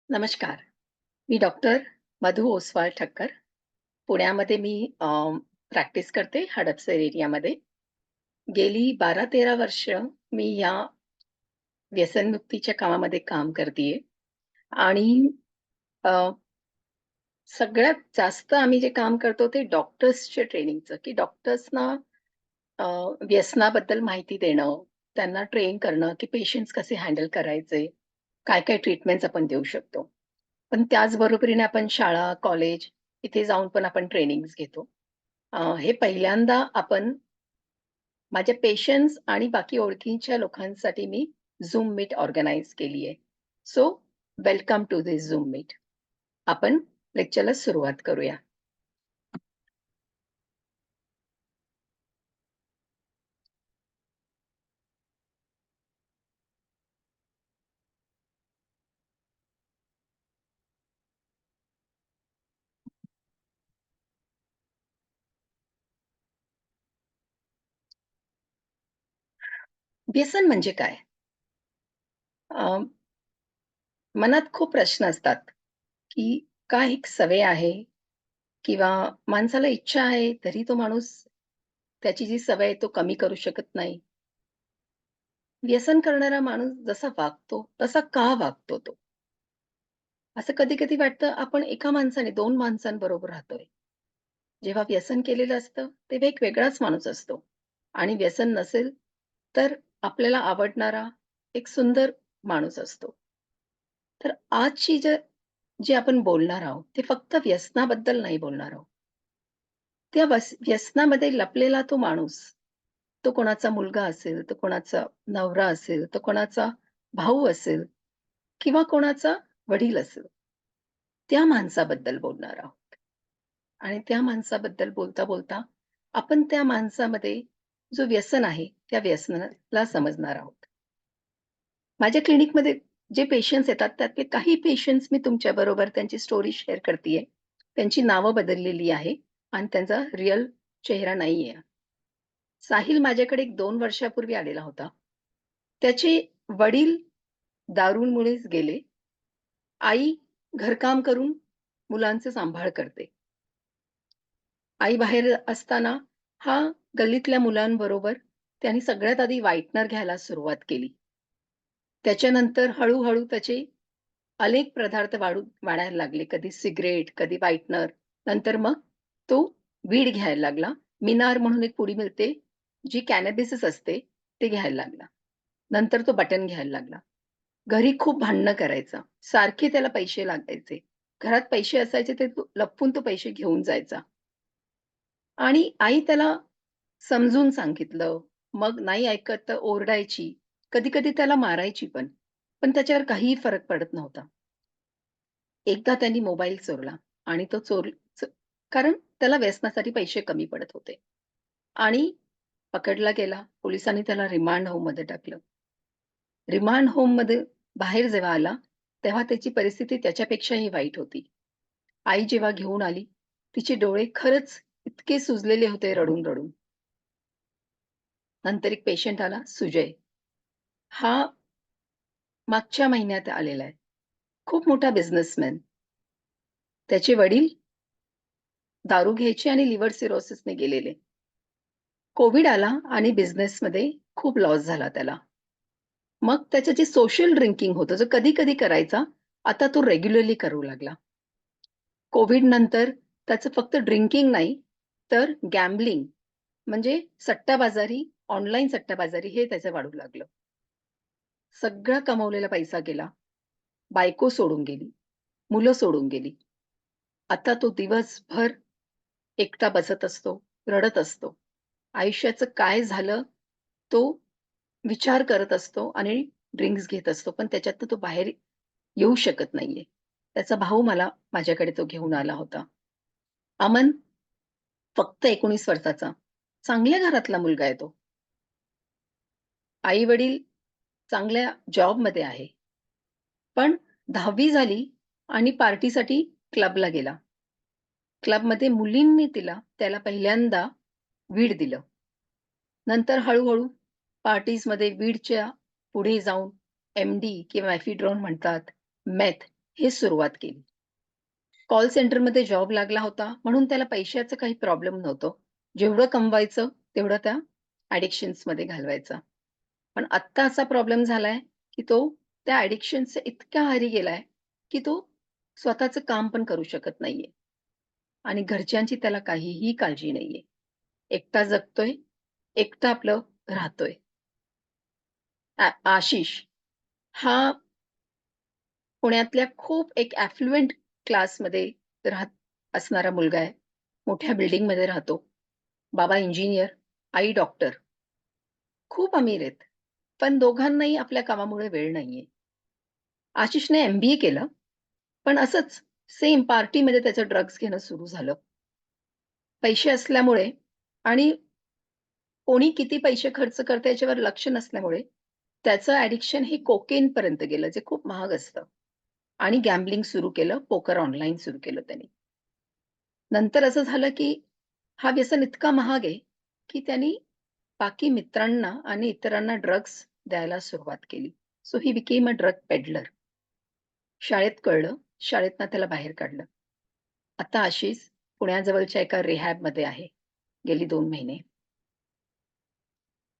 नमस्कार. मी डॉक्टर मधू ओसवाल ठक्कर. पुण्यामध्ये मी प्रॅक्टिस करते हडपसर एरियामध्ये. गेली 12-13 वर्ष मी या व्यसनमुक्तीच्या कामामध्ये काम करतीये आणि अ, सगळ्यात जास्त आम्ही जे काम करतो ते डॉक्टर्सच्या ट्रेनिंगचं, की डॉक्टर्सना अ, व्यसनाबद्दल माहिती देणं, त्यांना ट्रेन करणं, की पेशंट्स कसे हँडल करायचे, काय-काय ट्रीटमेंट्स आपण देऊ शकतो. पण त्याच बरोबरीने आपण शाळा, कॉलेज इथे जाऊन पण आपण ट्रेनिंग्स घेतो. हे पहिल्यांदा आपण माझ्या पेशंट्स आणि बाकी ओळखीच्या लोकांसाठी मी Zoom मीट ऑर्गनाइज केली आहे. So welcome to this Zoom meet. आपण लेक्चरला सुरुवात करूया. व्यसन म्हणजे काय? अ, मनात खूप प्रश्न असतात, की काय एक सवय आहे किंवा माणसाला इच्छा आहे, तरी तो माणूस त्याची जी सवय आहे, तो कमी करू शकत नाही. व्यसन करणारा माणूस जसा वागतो, तसा का वागतो तो? असं कधी-कधी वाटतं, आपण एका माणसाने 2 माणसांबरोबर राहतोय. जेव्हा व्यसन केलेलं असतं, तेव्हा एक वेगळाच माणूस असतो आणि व्यसन नसेल, तर आपल्याला आवडणारा एक सुंदर माणूस असतो. तर आजची जे आपण बोलणार आहोत, ते फक्त व्यसनाबद्दल नाही बोलणार आहोत. त्या व्यसनामध्ये लपलेला तो माणूस, तो कोणाचा मुलगा असेल, तो कोणाचा नवरा असेल, तो कोणाचा भाऊ असेल किंवा कोणाचा वडील असेल, त्या माणसाबद्दल बोलणार आहोत. आणि त्या माणसाबद्दल बोलता-बोलता आपण त्या माणसामध्ये जो व्यसन आहे, त्या व्यसनाला समजणार आहोत. माझ्या क्लिनिकमध्ये जे पेशंट्स येतात, त्यातले काही पेशंट्स मी तुमच्याबरोबर त्यांची स्टोरी शेअर करतीये. त्यांची नावं बदललेली आहे आणि त्यांचा रिअल चेहरा नाहीये. साहिल माझ्याकडे एक 2 वर्षापूर्वी आलेला होता. त्याचे वडील दारूमुळेच गेले. आई घरकाम करून मुलांचा सांभाळ करते. आई बाहेर असताना हा गल्लीतल्या मुलांबरोबर त्याने सगळ्यात आधी व्हाईटनर घ्यायला सुरुवात केली. त्याच्यानंतर हळू-हळू त्याचे अनेक पदार्थ वाढायला लागले. कधी सिगारेट, कधी व्हाईटनर. नंतर मग तो वीड घ्यायला लागला. मिनार म्हणून एक पुडी मिळते, जी कॅनॅबिसच असते, ते घ्यायला लागला. नंतर तो बटन घ्यायला लागला. घरी खूप भांडणं करायचा. सारखे त्याला पैसे लागायचे. घरात पैसे असायचे ते लपवून तो पैसे घेऊन जायचा. आणि आई त्याला समजून सांगितलं. मग नाही ऐकत तर ओरडायची. कधी-कधी त्याला मारायची पण. पण त्याच्यावर काहीही फरक पडत नव्हता. एकदा त्यांनी मोबाईल चोरला आणि तो च कारण त्याला व्यसनासाठी पैसे कमी पडत होते आणि पकडला गेला. पोलिसांनी त्याला रिमांड होममध्ये टाकलं. रिमांड होममध्ये बाहेर जेव्हा आला, तेव्हा त्याची परिस्थिती त्याच्यापेक्षाही वाईट होती. आई जेव्हा घेऊन आली, तिचे डोळे खरंच इतके सुजलेले होते रडून-रडून. नंतर एक पेशंट आला, सुजय. हा मागच्या महिन्यात आलेला आहे. खूप मोठा बिझनेसमॅन. त्याचे वडील दारू घ्यायचे आणि लिव्हर सिरोसिसने गेलेले. कोव्हिड आला आणि बिझनेसमध्ये खूप लॉस झाला त्याला. मग त्याचं जे सोशल ड्रिंकिंग होतं, जो कधी-कधी करायचा, आता तो रेग्युलरली करू लागला. कोव्हिड नंतर त्याचं फक्त ड्रिंकिंग नाही, तर गॅम्बलिंग म्हणजे सट्टाबाजारी, ऑनलाईन सट्टाबाजारी हे त्याचं वाढू लागलं. सगळा कमवलेला पैसा गेला. बायको सोडून गेली, मुलं सोडून गेली. आता तो दिवसभर एकटा बसत असतो, रडत असतो. आयुष्याचं काय झालं, तो विचार करत असतो आणि ड्रिंक्स घेत असतो. पण त्याच्यातनं तो बाहेर येऊ शकत नाहीये. त्याचा भाऊ माझ्याकडे तो घेऊन आला होता. अमन फक्त 19 वर्षाचा. चांगल्या घरातला मुलगा आहे तो. आई-वडील चांगल्या जॉबमध्ये आहे. पण 10वी झाली आणि पार्टीसाठी क्लबला गेला. क्लबमध्ये मुलींनी त्याला पहिल्यांदा वीड दिलं. नंतर हळू-हळू पार्टीजमध्ये वीडच्या पुढे जाऊन एम-डी किंवा एफिड्रॉन म्हणतात, मेथ हे सुरुवात केली. कॉल सेंटरमध्ये जॉब लागला होता म्हणून त्याला पैशाचं काही प्रॉब्लेम नव्हतं. जेवढं कमवायचं तेवढं त्या ॲडिक्शन्समध्ये घालवायचा. पण आत्ता असा प्रॉब्लेम झालाय, की तो त्या ॲडिक्शनच्या इतक्या आहारी गेलाय, की तो स्वतःचं काम पण करू शकत नाहीये आणि घरच्यांची त्याला काहीही काळजी नाहीये. एकटा जगतोय, एकटा आपलं राहतोय. आशिष हा पुण्यातल्या खूप एक ॲफ्लुएंट क्लासमध्ये राहत असणारा मुलगा आहे. मोठ्या बिल्डिंगमध्ये राहतो. बाबा इंजिनिअर, आई डॉक्टर. खूप अमीर आहेत. पण दोघांनाही आपल्या कामामुळे वेळ नाहीये. आशिषने एम-बी-ए केलं, पण असंच सेम पार्टीमध्ये त्याचं ड्रग्ज घेणं सुरू झालं. पैसे असल्यामुळे आणि कोणी किती पैसे खर्च करतं याच्यावर लक्ष नसल्यामुळे त्याचं ॲडिक्शन हे कोकेनपर्यंत गेलं, जे खूप महाग असतं आणि गॅम्बलिंग सुरू केलं, पोकर ऑनलाईन सुरू केलं त्याने. नंतर असं झालं, की हा व्यसन इतका महाग आहे, की त्यांनी बाकी मित्रांना आणि इतरांना ड्रग्स द्यायला सुरुवात केली. So he became a drug peddler. शाळेत कळलं, शाळेतनं त्याला बाहेर काढलं. आता आशिष पुण्याजवळच्या एका रिहॅबमध्ये आहे, गेली 2 महिने.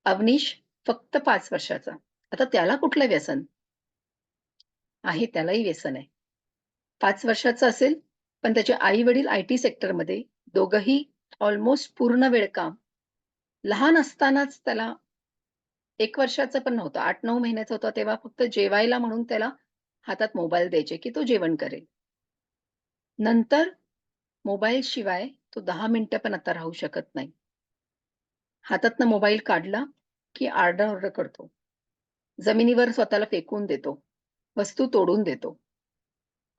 अवनीश फक्त 5 वर्षाचा. आता त्याला कुठलं व्यसन? आहे, त्यालाही व्यसन आहे. 5 वर्षाचा असेल, पण त्याचे आई-वडील आय-टी सेक्टरमध्ये, दोघंही ऑलमोस्ट पूर्ण वेळ काम. लहान असतानाच त्याला 1 वर्षाचा पण नव्हता, 8-9 महिन्याचा होता तेव्हा फक्त जेवायला म्हणून त्याला हातात मोबाईल द्यायचे, की तो जेवण करेल. नंतर मोबाईलशिवाय तो 10 मिनिटं पण आता राहू शकत नाही. हातातनं मोबाईल काढला, की आरडाओरडा करतो. जमिनीवर स्वतःला फेकून देतो. वस्तू तोडून देतो.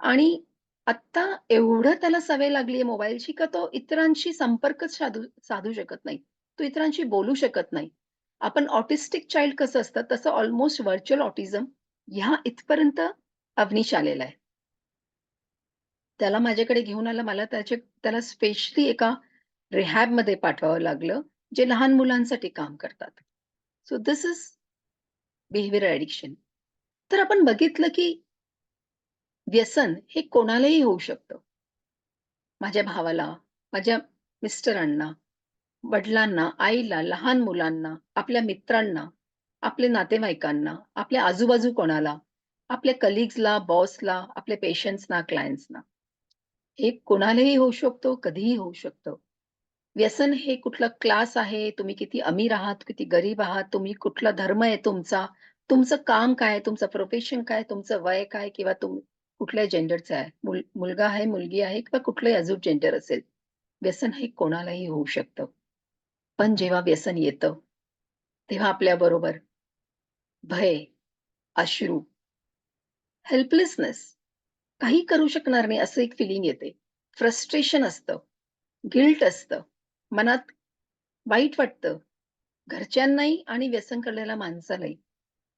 आणि आत्ता एवढं त्याला सवय लागली आहे मोबाईलची, का तो इतरांशी संपर्कच साधू साधू शकत नाही. तो इतरांशी बोलू शकत नाही. आपण ऑटिस्टिक चाइल्ड कसं असतं, तसं ऑलमोस्ट व्हर्चुअल ऑटिझम ह्या इथपर्यंत अवनीश आलेला आहे. त्याला माझ्याकडे घेऊन आला. मला त्याला स्पेशली एका रिहॅबमध्ये पाठवावं लागलं, जे लहान मुलांसाठी काम करतात. So this is behaviour addiction. तर आपण बघितलं, की व्यसन हे कोणालाही होऊ शकतं. माझ्या भावाला, माझ्या मिस्टरांना, वडिलांना, आईला, लहान मुलांना, आपल्या मित्रांना, आपल्या नातेवाईकांना, आपल्या आजूबाजू कोणाला, आपल्या कलीग्सला, बॉसला, आपल्या पेशंट्सना, क्लायंट्सना. हे कोणालाही होऊ शकतो, कधीही होऊ शकतं. व्यसन हे कुठला क्लास आहे, तुम्ही किती अमीर आहात, किती गरीब आहात, तुम्ही कुठला धर्म आहे तुमचा, तुमचं काम काय, तुमचं प्रोफेशन काय, तुमचं वय काय किंवा कुठल्या जेंडरचं आहे. मुलगा आहे, मुलगी आहे किंवा कुठलंही अजून जेंडर असेल. व्यसन हे कोणालाही होऊ शकतं. पण जेव्हा व्यसन येतं, तेव्हा आपल्याबरोबर भय, अश्रू, हेल्पलेसनेस, काही करू शकणार नाही असं एक फिलिंग येते. फ्रस्ट्रेशन असतं, गिल्ट असतं, मनात वाईट वाटतं. घरच्यांनाही आणि व्यसन करलेल्या माणसालाही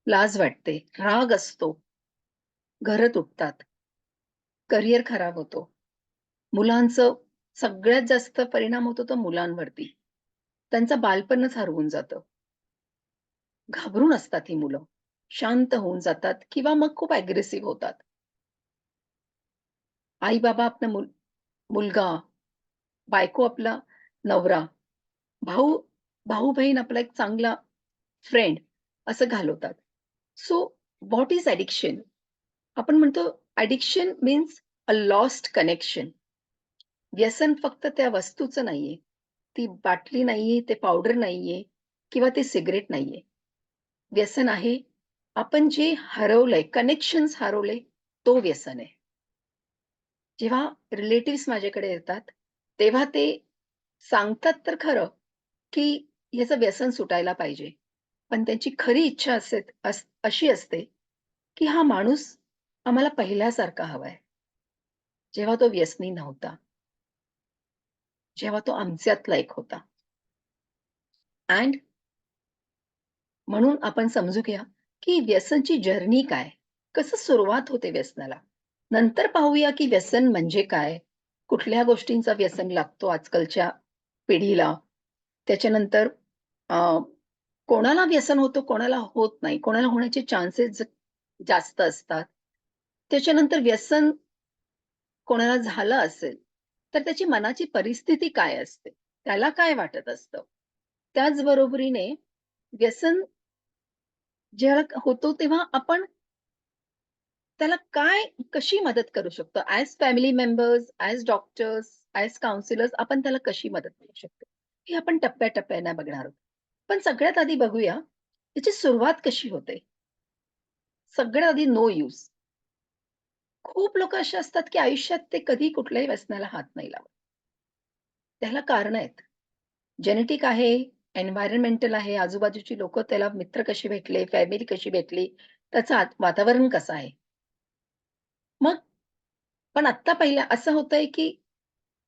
लाज वाटते, राग असतो, घरं तुटतात, करिअर खराब होतो. मुलांचं सगळ्यात जास्त परिणाम होतो तो मुलांवरती. त्यांचं बालपणच हरवून जातं. घाबरून असतात ही मुलं. शांत होऊन जातात किंवा मग खूप अग्रेसिव्ह होतात. आई-बाबा आपला मुलगा, बायको आपला नवरा, भाऊ भाऊ-बहीण आपला एक चांगला फ्रेंड असं घालवतात. So what is addiction? आपण म्हणतो addiction means a lost connection. व्यसन फक्त त्या वस्तूचं नाहीये. ती बाटली नाहीये, ते पावडर नाहीये किंवा ते सिगारेट नाहीये. व्यसन आहे आपण जे हरवलंय, कनेक्शन्स हरवले, तो व्यसन आहे. जेव्हा रिलेटिव्हज माझ्याकडे येतात, तेव्हा ते सांगतात तर खरं, की याचं व्यसन सुटायला पाहिजे. पण त्यांची खरी इच्छा अशी असते, की हा माणूस आम्हाला पहिल्यासारखा हवाय. जेव्हा तो व्यसनी नव्हता, जेव्हा तो आमच्यातला एक होता. अँड म्हणून आपण समजू घ्या, की व्यसनची जर्नी काय? कसं सुरुवात होते व्यसनाला? नंतर पाहूया, की व्यसन म्हणजे काय? कुठल्या गोष्टींचा व्यसन लागतो आजकालच्या पिढीला? त्याच्यानंतर अ, कोणाला व्यसन होतं, कोणाला होत नाही, कोणाला होण्याचे चान्सेस जास्त असतात. त्याच्यानंतर व्यसन कोणाला झालं असेल, तर त्याची मनाची परिस्थिती काय असते? त्याला काय वाटत असतं? त्याचबरोबरीने व्यसन जेव्हा होतो तेव्हा आपण त्याला कशी मदत करू शकतो? As family members, as doctors, as counsellors आपण त्याला कशी मदत करू शकतो? हे आपण टप्प्या-टप्प्याने बघणार आहोत. पण सगळ्यात आधी बघूया, त्याची सुरुवात कशी होते? सगळ्यात आधी नो यूज. खूप लोकं असे असतात, की आयुष्यात ते कधी कुठल्याही व्यसनाला हात नाही लावत. त्याला कारणं आहेत. जेनेटिक आहे, एन्व्हायर्नमेंटल आहे, आजूबाजूची लोकं त्याला मित्र कसे भेटले, फॅमिली कशी भेटली, त्याचं वातावरण कसं आहे. मग पण आत्ता पहिलं असं होतंय, की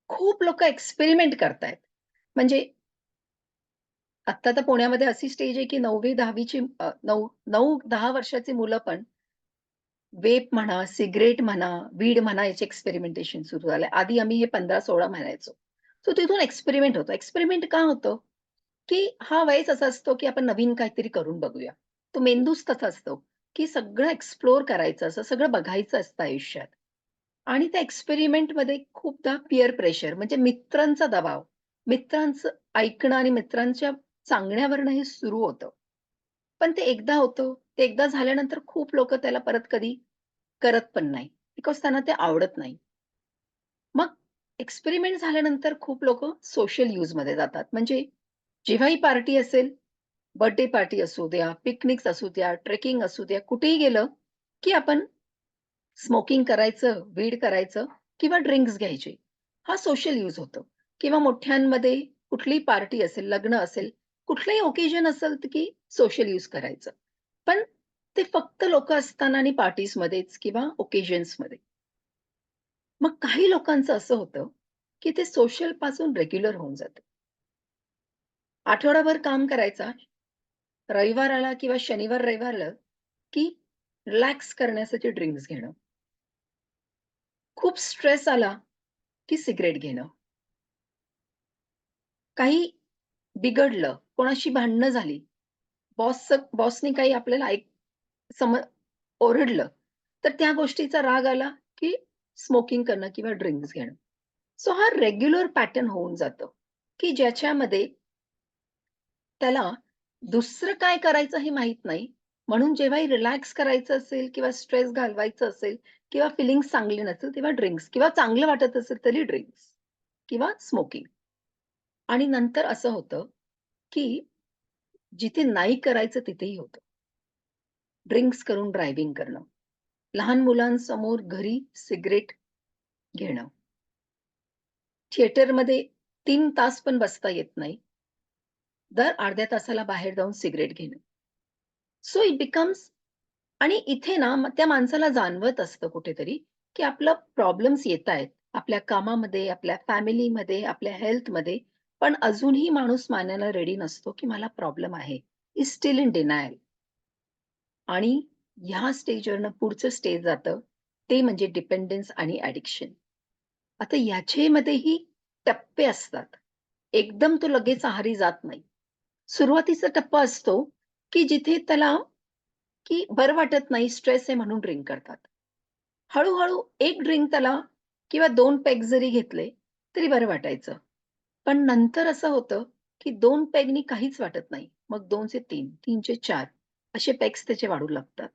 खूप लोकं एक्सपेरिमेंट करतायत. म्हणजे आत्ता तर पुण्यामध्ये अशी स्टेज आहे, की 9वी-10वी 9-10 वर्षाची मुलं पण वेप म्हणा, सिगारेट म्हणा, वीड म्हणा याचे एक्सपेरिमेंटेशन सुरू झालंय. आधी आम्ही हे 15-16 म्हणायचो. सो तिथून एक्सपेरिमेंट होतो. एक्सपेरिमेंट का होतं? की हा वयच असा असतो, की आपण नवीन काहीतरी करून बघूया. तो मेंदूच तसा असतो, की सगळं एक्सप्लोर करायचं असं सगळं बघायचं असतं आयुष्यात. आणि त्या एक्सपेरिमेंटमध्ये खूपदा पीअर प्रेशर म्हणजे मित्रांचा दबाव, मित्रांचं ऐकणं आणि मित्रांच्या सांगण्यावरनं हे सुरू होतं. पण ते एकदा होतं, ते एकदा झाल्यानंतर खूप लोकं त्याला परत कधी करत पण नाही. बिकॉज त्यांना ते आवडत नाही. मग एक्सपेरिमेंट झाल्यानंतर खूप लोकं सोशल यूजमध्ये जातात. म्हणजे जेव्हाही पार्टी असेल, बर्थडे पार्टी असू द्या, पिकनिक्स असू द्या, ट्रेकिंग असू द्या, कुठेही गेलं, की आपण स्मोकिंग करायचं, वीड करायचं किंवा ड्रिंक्स घ्यायचे. हा सोशल यूज होतो किंवा मोठ्यांमध्ये कुठलीही पार्टी असेल, लग्न असेल, कुठलंही ओकेजन असेल, तर की सोशल यूज करायचं. पण ते फक्त लोकं असताना आणि पार्टीजमध्येच किंवा ओकेजन्समध्ये. मग काही लोकांचं असं होतं, की ते सोशलपासून रेग्युलर होऊन जातं. आठवडाभर काम करायचा, रविवार आला किंवा शनिवार-रविवार आलं, की रिलॅक्स करण्यासाठी ड्रिंक्स घेणं. खूप स्ट्रेस आला, की सिगारेट घेणं. काही बिघडलं, कोणाशी भांडणं झाली, बॉसनी काही आपल्याला सम ओरडलं, तर त्या गोष्टीचा राग आला, की स्मोकिंग करणं किंवा ड्रिंक्स घेणं. सो हा रेग्युलर पॅटर्न होऊन जातं, की ज्याच्यामध्ये त्याला दुसरं काय करायचं हे माहीत नाही. म्हणून जेव्हाही रिलॅक्स करायचं असेल किंवा स्ट्रेस घालवायचं असेल किंवा फीलिंग्स चांगली नसेल, तेव्हा ड्रिंक्स किंवा चांगलं वाटत असेल तरी ड्रिंक्स किंवा स्मोकिंग. आणि नंतर असं होतं, की जिथे नाही करायचं तिथेही होतं. ड्रिंक्स करून ड्रायव्हिंग करणं. लहान मुलांसमोर घरी सिगारेट घेणं. थिएटरमध्ये 3 तास पण बसता येत नाही. दर अर्ध्या तासाला बाहेर जाऊन सिगारेट घेणं. सो इट बिकम्स आणि इथे ना त्या माणसाला जाणवत असतं कुठेतरी, की आपलं प्रॉब्लेम्स येतायत. आपल्या कामामध्ये, आपल्या फॅमिलीमध्ये, आपल्या हेल्थमध्ये. पण अजूनही माणूस मानायला रेडी नसतो, की मला प्रॉब्लेम आहे. Is still in denial. आणि ह्या स्टेजवरनं पुढचं स्टेज जातं, ते म्हणजे डिपेंडन्स आणि ॲडिक्शन. आता ह्याच्यामध्येही टप्पे असतात. एकदम तो लगेच आहारी जात नाही. सुरुवातीचा टप्पा असतो, की जिथे त्याला की बरं वाटत नाही, स्ट्रेस आहे म्हणून ड्रिंक करतात. हळू-हळू एक ड्रिंक त्याला किंवा 2 पेग जरी घेतले, तरी बरं वाटायचं. पण नंतर असं होतं, की 2 पेगनी काहीच वाटत नाही. मग 2चे 3, 3चे 4 असे पेग्स त्याचे वाढू लागतात.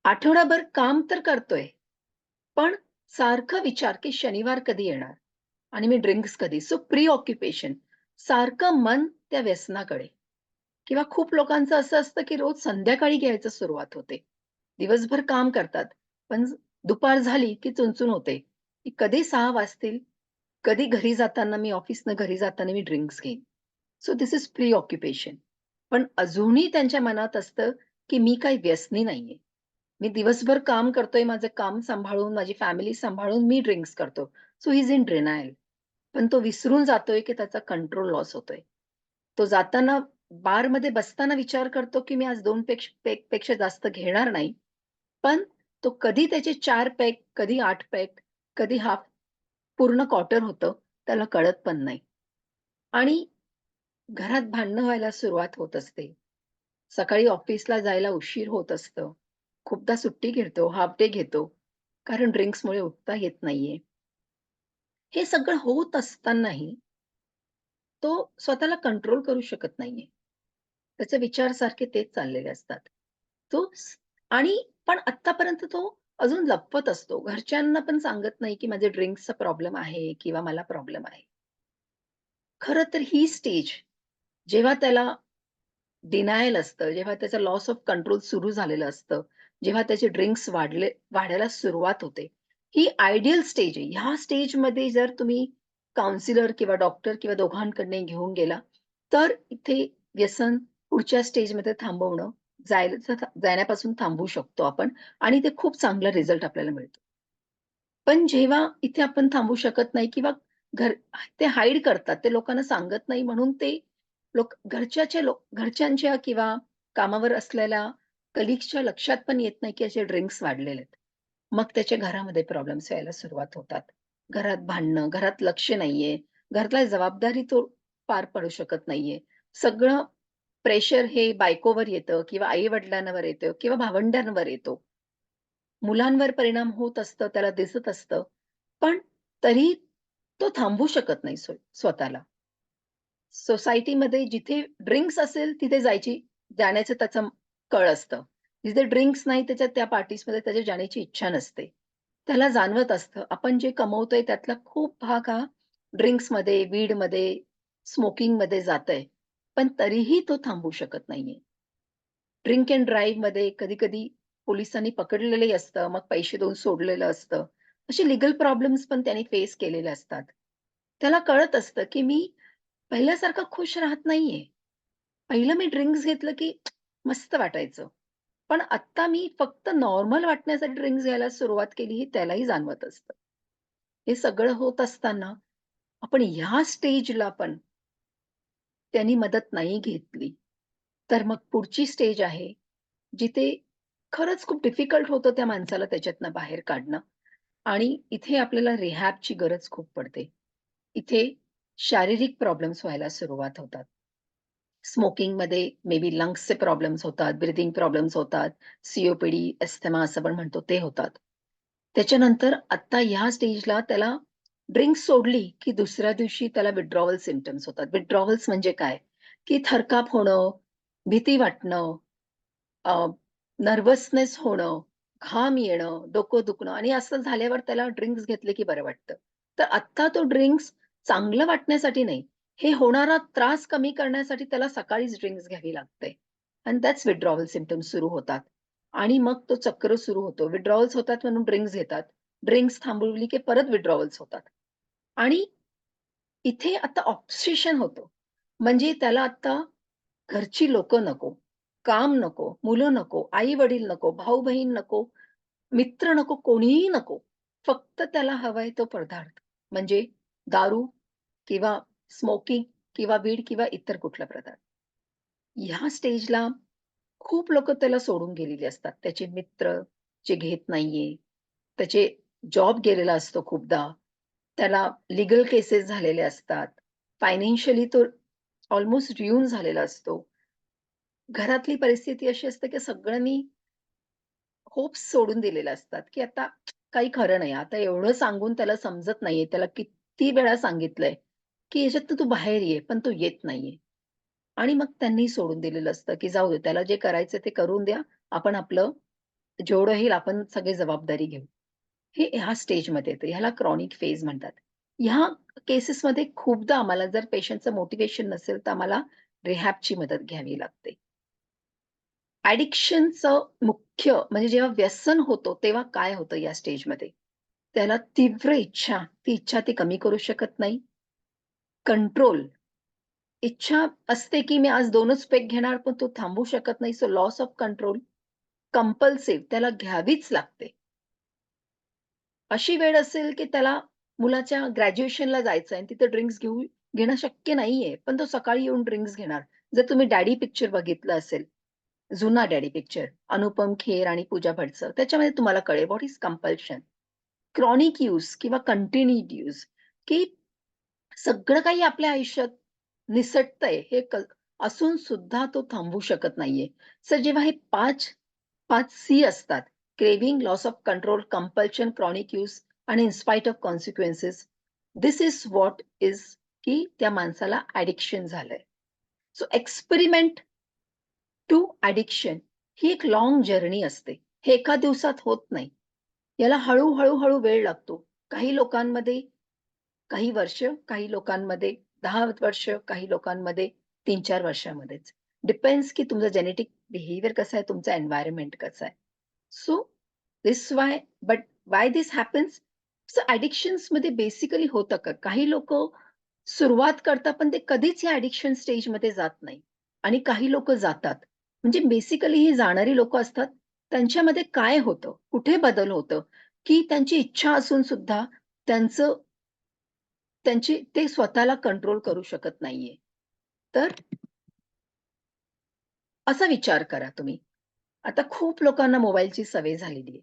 आठवडाभर काम तर करतोय, पण सारखा विचार, की शनिवार कधी येणार आणि मी ड्रिंक्स कधी? सो प्री ऑक्युपेशन सारखं मन त्या व्यसनाकडे. किंवा खूप लोकांचं असं असतं, की रोज संध्याकाळी घ्यायचं सुरुवात होते. दिवसभर काम करतात, पण दुपार झाली, की चुणचुण होते, की कधी 6 वाजतील, कधी घरी जाताना मी ऑफिसनं घरी जाताना मी ड्रिंक्स घेईन. So this is pre occupation. पण अजूनही त्यांच्या मनात असतं, की मी काही व्यसनी नाहीये. मी दिवसभर काम करतोय, माझं काम सांभाळून, माझी फॅमिली सांभाळून मी ड्रिंक्स करतो. So he is in denial. पण तो विसरून जातोय, की त्याचा कंट्रोल लॉस होतोय. तो जाताना बारमध्ये बसताना विचार करतो, की मी आज 2 पेगपेक्षा जास्त घेणार नाही. पण तो कधी त्याचे 4 पेग, कधी 8 पेग, कधी हाल्फ पूर्ण क्वार्टर होतं, त्याला कळत पण नाही. आणि घरात भांडणं व्हायला सुरुवात होत असते. सकाळी ऑफिसला जायला उशीर होत असतं. खूपदा सुट्टी घेतो, हाल्फ डे घेतो. कारण ड्रिंक्समुळे उठता येत नाहीये. हे सगळं होत असतानाही तो स्वतःला कंट्रोल करू शकत नाहीये. त्याचे विचार सारखे तेच चाललेले असतात. तो स आणि पण आत्तापर्यंत तो अजून लपवत असतो. घरच्यांना पण सांगत नाही, की माझे ड्रिंक्सचा प्रॉब्लेम आहे किंवा मला प्रॉब्लेम आहे. खरं तर ही स्टेज जेव्हा त्याला डिनायल असतं, जेव्हा त्याचं लॉस ऑफ कंट्रोल सुरू झालेलं असतं, जेव्हा त्याचे ड्रिंक्स वाढायला सुरुवात होते. ही आयडियल स्टेज आहे. ह्या स्टेजमध्ये जर तुम्ही काउन्सिलर किंवा डॉक्टर किंवा दोघांकडनं घेऊन गेला, तर इथे व्यसन पुढच्या स्टेजमध्ये थांबवणं, जाण्यापासून थांबवू शकतो आपण आणि ते खूप चांगला रिझल्ट आपल्याला मिळतो. पण जेव्हा इथे आपण थांबवू शकत नाही किंवा घर ते हाईड करतात. ते लोकांना सांगत नाही म्हणून ते घरच्यांच्या किंवा कामावर असलेल्या कलीग्सच्या लक्षात पण येत नाही, की असे ड्रिंक्स वाढलेले आहेत. मग त्याच्या घरामध्ये प्रॉब्लेम्स यायला सुरुवात होतात. घरात भांडणं, घरात लक्ष नाहीये, घरातल्या जबाबदारी तो पार पाडू शकत नाहीये. सगळं प्रेशर हे बायकोवर येतं किंवा आई-वडिलांवर येतं किंवा भावंडांवर येतो. मुलांवर परिणाम होत असतं, त्याला दिसत असतं. पण तरी तो थांबवू शकत नाही स्वतःला. सोसायटीमध्ये जिथे ड्रिंक्स असेल तिथे जाण्याचं त्याचं कळ असतं. जिथे ड्रिंक्स नाही त्याच्या त्या पार्टीजमध्ये त्याच्या जाण्याची इच्छा नसते. त्याला जाणवत असतं आपण जे कमवतोय त्यातला खूप भाग हा ड्रिंक्समध्ये, वीडमध्ये, स्मोकिंगमध्ये जातंय. पण तरीही तो थांबवू शकत नाहीये. ड्रिंक अँड ड्राईव्हमध्ये कधी-कधी पोलिसांनी पकडलेलंही असतं, मग पैसे देऊन सोडलेलं असतं. असे लीगल प्रॉब्लेम्स पण त्याने फेस केलेले असतात. त्याला कळत असतं, की मी पहिल्यासारखं खुश राहत नाहीये. पहिलं मी ड्रिंक्स घेतलं, की मस्त वाटायचं. पण आत्ता मी फक्त नॉर्मल वाटण्यासाठी ड्रिंक्स घ्यायला सुरुवात केली, हे त्यालाही जाणवत असतं. हे सगळं होत असताना आपण ह्या स्टेजला पण त्यांनी मदत नाही घेतली, तर मग पुढची स्टेज आहे, जिथे खरंच खूप डिफिकल्ट होतं त्या माणसाला त्याच्यातनं बाहेर काढणं आणि इथे आपल्याला रिहॅबची गरज खूप पडते. इथे शारीरिक प्रॉब्लेम्स व्हायला सुरुवात होतात. स्मोकिंगमध्ये मे बी लंग्सचे प्रॉब्लेम्स होतात, ब्रीथिंग प्रॉब्लेम्स होतात, COPD, अस्थमा असं आपण म्हणतो ते होतात. त्याच्यानंतर आता ह्या स्टेजला त्याला ड्रिंक्स सोडली, की दुसऱ्या दिवशी त्याला विथड्रॉवल सिम्प्टम्स होतात. विथड्रॉवल्स म्हणजे काय? की थरकाप होणं, भीती वाटणं, नर्व्हसनेस होणं, घाम येणं, डोकं दुखणं आणि असं झाल्यावर त्याला ड्रिंक्स घेतले की बरं वाटतं. तर आत्ता तो ड्रिंक्स चांगलं वाटण्यासाठी नाही, हे होणारा त्रास कमी करण्यासाठी त्याला सकाळीच ड्रिंक्स घ्यावी लागते. आणि दॅट्स विथड्रॉवल सिम्प्टम्स सुरू होतात. आणि मग तो चक्र सुरू होतो. विथड्रॉवल्स होतात म्हणून ड्रिंक्स घेतात. ड्रिंक्स थांबवली की परत विथड्रॉवल्स होतात. आणि इथे आता ऑब्सेशन होतं. म्हणजे त्याला आता घरची लोकं नको, काम नको, मुलं नको, आई-वडील नको, भाऊ-बहीण नको, मित्र नको, कोणीही नको. फक्त त्याला हवाय तो पदार्थ. म्हणजे दारू किंवा स्मोकिंग किंवा वीड किंवा इतर कुठला पदार्थ. ह्या स्टेजला खूप लोकं त्याला सोडून गेलेली असतात. त्याचे मित्र जे घेत नाहीये, त्याचे जॉब गेलेला असतो खूपदा. त्याला लीगल केसेस झालेले असतात. फायनान्शियली तो अल्मोस्ट रुईन झालेला असतो. घरातली परिस्थिती अशी असते, की सगळ्यांनी होप्स सोडून दिलेले असतात, की आता काही खरं नाही. आता एवढं सांगून त्याला समजत नाहीये. त्याला किती वेळा सांगितलंय, की याच्यातनं तू बाहेर ये, पण तो येत नाहीये. आणि मग त्यांनी सोडून दिलेलं असतं, की जाऊ दे त्याला जे करायचं ते करून द्या. आपण आपलं जेवढं होईल आपण सगळी जबाबदारी घेऊ. हे ह्या स्टेजमध्ये येतं. ह्याला क्रॉनिक फेज म्हणतात. ह्या केसेसमध्ये खूपदा आम्हाला जर पेशंटचं मोटिव्हेशन नसेल, तर आम्हाला रिहॅबची मदत घ्यावी लागते. ॲडिक्शनचं मुख्य म्हणजे जेव्हा व्यसन होतो, तेव्हा काय होतं या स्टेजमध्ये? त्याला तीव्र इच्छा, ती इच्छा ती कमी करू शकत नाही. कंट्रोल, इच्छा असते की मी आज 2च पेग घेणार, पण तो थांबवू शकत नाही. So loss of control. Compulsive त्याला घ्यावीच लागते. अशी वेळ असेल, की त्याला मुलाच्या ग्रॅज्युएशनला जायचं आहे आणि तिथे घेणं शक्य नाहीये, पण तो सकाळी येऊन ड्रिंक्स घेणार. जर तुम्ही डॅडी पिक्चर बघितलं असेल, जुना डॅडी पिक्चर, अनुपम खेर आणि पूजा भटचं, त्याच्यामध्ये तुम्हाला कळेल what is compulsion. Chronic use किंवा कंटिन्यूड यूज, की सगळं काही आपल्या आयुष्यात निसटतंय हे असून सुद्धा तो थांबवू शकत नाहीये. सर जेव्हा हे 5 5 सी असतात. Craving, loss of control, compulsion, chronic use आणि in spite of consequences. This is what is की त्या माणसाला ॲडिक्शन झालंय. सो एक्सपेरिमेंट टू ॲडिक्शन ही एक लाँग जर्नी असते. हे एका दिवसात होत नाही. याला हळू वेळ लागतो. काही लोकांमध्ये काही वर्ष, काही लोकांमध्ये 10 वर्ष, काही लोकांमध्ये 3-4 वर्षामध्येच. डिपेंड्स की तुमचं जेनेटिक बिहेवियर कसं आहे, तुमचं एन्व्हायर्नमेंट कसं आहे. So this but why this happens? So ॲडिक्शन्समध्ये बेसिकली होतं का? काही लोकं सुरुवात करतात, पण ते कधीच या ॲडिक्शन स्टेजमध्ये जात नाही आणि काही लोकं जातात. म्हणजे बेसिकली ही जाणारी लोकं असतात, त्यांच्यामध्ये काय होतं? कुठे बदल होतं? की त्यांची इच्छा असून सुद्धा त्यांचं ते स्वतःला कंट्रोल करू शकत नाहीये. तर असा विचार करा तुम्ही. आता खूप लोकांना मोबाईलची सवय झालेली आहे.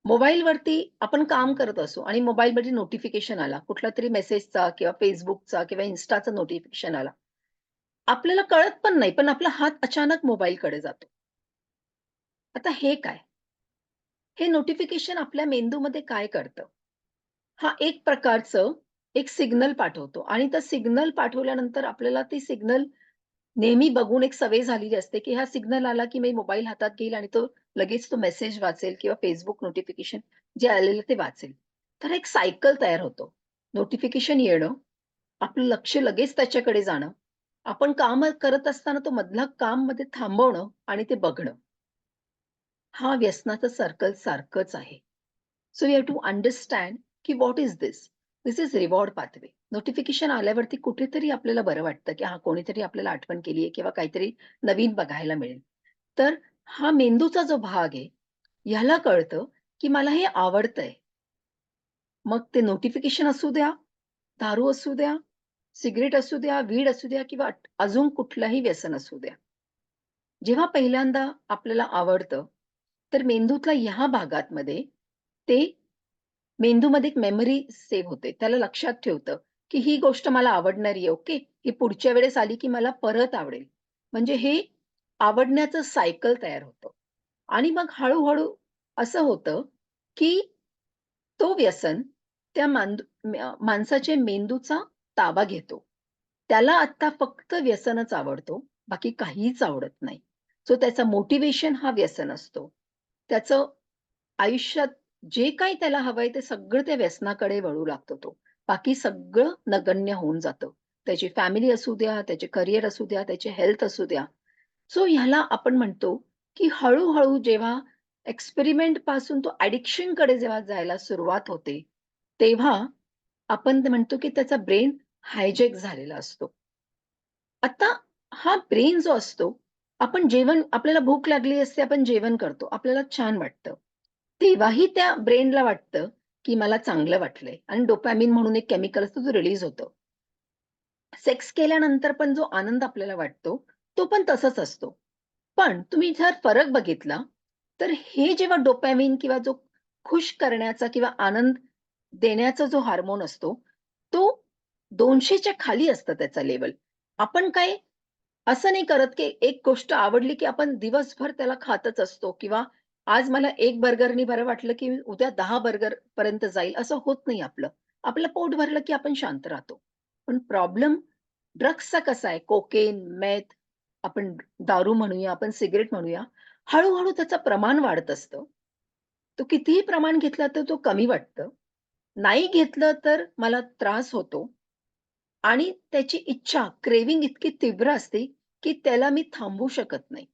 मोबाईलवरती आपण काम करत असू आणि मोबाईलवरती नोटिफिकेशन आला, कुठलातरी मेसेजचा किंवा Facebookचा किंवा Instaचा नोटिफिकेशन आला. आपल्याला कळत पण नाही, पण आपला हात अचानक मोबाईलकडे जातो. आता हे काय? हे नोटिफिकेशन आपल्या मेंदूमध्ये काय करतं? हा एक प्रकारचं एक सिग्नल पाठवतो आणि त्या सिग्नल पाठवल्यानंतर आपल्याला ती सिग्नल नेहमी बघून एक सवय झालेली असते, की हा सिग्नल आला, की मी मोबाईल हातात घेईल आणि तो लगेच तो मेसेज वाचेल किंवा Facebook नोटिफिकेशन जे आलेलं ते वाचेल. तर एक सायकल तयार होतो. नोटिफिकेशन येणं, आपलं लक्ष लगेच त्याच्याकडे जाणं, आपण काम करत असताना तो मधला काममध्ये थांबवणं आणि ते बघणं. हा व्यसनाचं सर्कल सारखंच आहे. So you have to understand की what is this? This is reward pathway. Notification आल्यावरती कुठेतरी आपल्याला बरं वाटतं, की हां, कोणीतरी आपल्याला आठवण केली आहे किंवा काहीतरी नवीन बघायला मिळेल. तर हा मेंदूचा जो भाग आहे, ह्याला कळतं, की मला हे आवडतंय. मग ते नोटिफिकेशन असू द्या, दारू असू द्या, सिगारेट असू द्या, वीड असू द्या किंवा अजून कुठलंही व्यसन असू द्या. जेव्हा पहिल्यांदा आपल्याला आवडतं, तर मेंदूतल्या ह्या भागामध्ये ते मेंदूमध्ये एक मेमरी सेव्ह होते. त्याला लक्षात ठेवतं, की ही गोष्ट मला आवडणारी आहे. ओके. ही पुढच्या वेळेस आली, की मला परत आवडेल. म्हणजे हे आवडण्याचं सायकल तयार होतं. आणि मग हळू असं होतं, की तो व्यसन त्या माणसाच्या मेंदूचा ताबा घेतो. त्याला आता फक्त व्यसनच आवडतो, बाकी काहीच आवडत नाही. सो त्याचं मोटिव्हेशन हा व्यसन असतो. त्याचं आयुष्यात जे काही त्याला हवंय ते सगळं त्या व्यसनाकडे वळू लागतो तो. बाकी सगळं नगण्य होऊन जातं. त्याची फॅमिली असू द्या, त्याचे करियर असू द्या, त्याची हेल्थ असू द्या. सो ह्याला आपण म्हणतो, की हळू जेव्हा एक्सपेरिमेंट पासून तो ॲडिक्शनकडे जेव्हा जायला सुरुवात होते, तेव्हा आपण ते म्हणतो, की त्याचा ब्रेन हायजॅक झालेला असतो. आता हा ब्रेन जो असतो, आपल्याला भूक लागली असते, आपण जेवण करतो. आपल्याला छान वाटतं. तेव्हाही त्या ब्रेनला वाटतं, की मला चांगलं वाटलंय आणि डोपॅमिन म्हणून एक केमिकल असतं, जो रिलीज होतं. सेक्स केल्यानंतर पण जो आनंद आपल्याला वाटतो, तो पण तसाच असतो. पण तुम्ही जर फरक बघितला, तर हे जेव्हा डोपॅमिन किंवा जो खुश करण्याचा किंवा आनंद देण्याचा जो हार्मोन असतो, तो 200च्या खाली असतं त्याचा लेव्हल. आपण काय असं नाही करत, की एक गोष्ट आवडली, की आपण दिवसभर त्याला खातच असतो किंवा आज मला 1 बर्गरनी बरं वाटलं, की उद्या 10 बर्गरपर्यंत जाईल, असं होत नाही आपलं. आपलं पोट भरलं, की आपण शांत राहतो. पण प्रॉब्लेम ड्रग्सचा कसा आहे, कोकेन, मेथ, आपण दारू म्हणूया, आपण सिगारेट म्हणूया, हळू त्याचं प्रमाण वाढत असतं. तो कितीही प्रमाण घेतला तर तो कमी वाटतं. नाही घेतलं तर मला त्रास होतो आणि त्याची इच्छा, क्रेव्हिंग इतकी तीव्र असते, की त्याला मी थांबवू शकत नाही.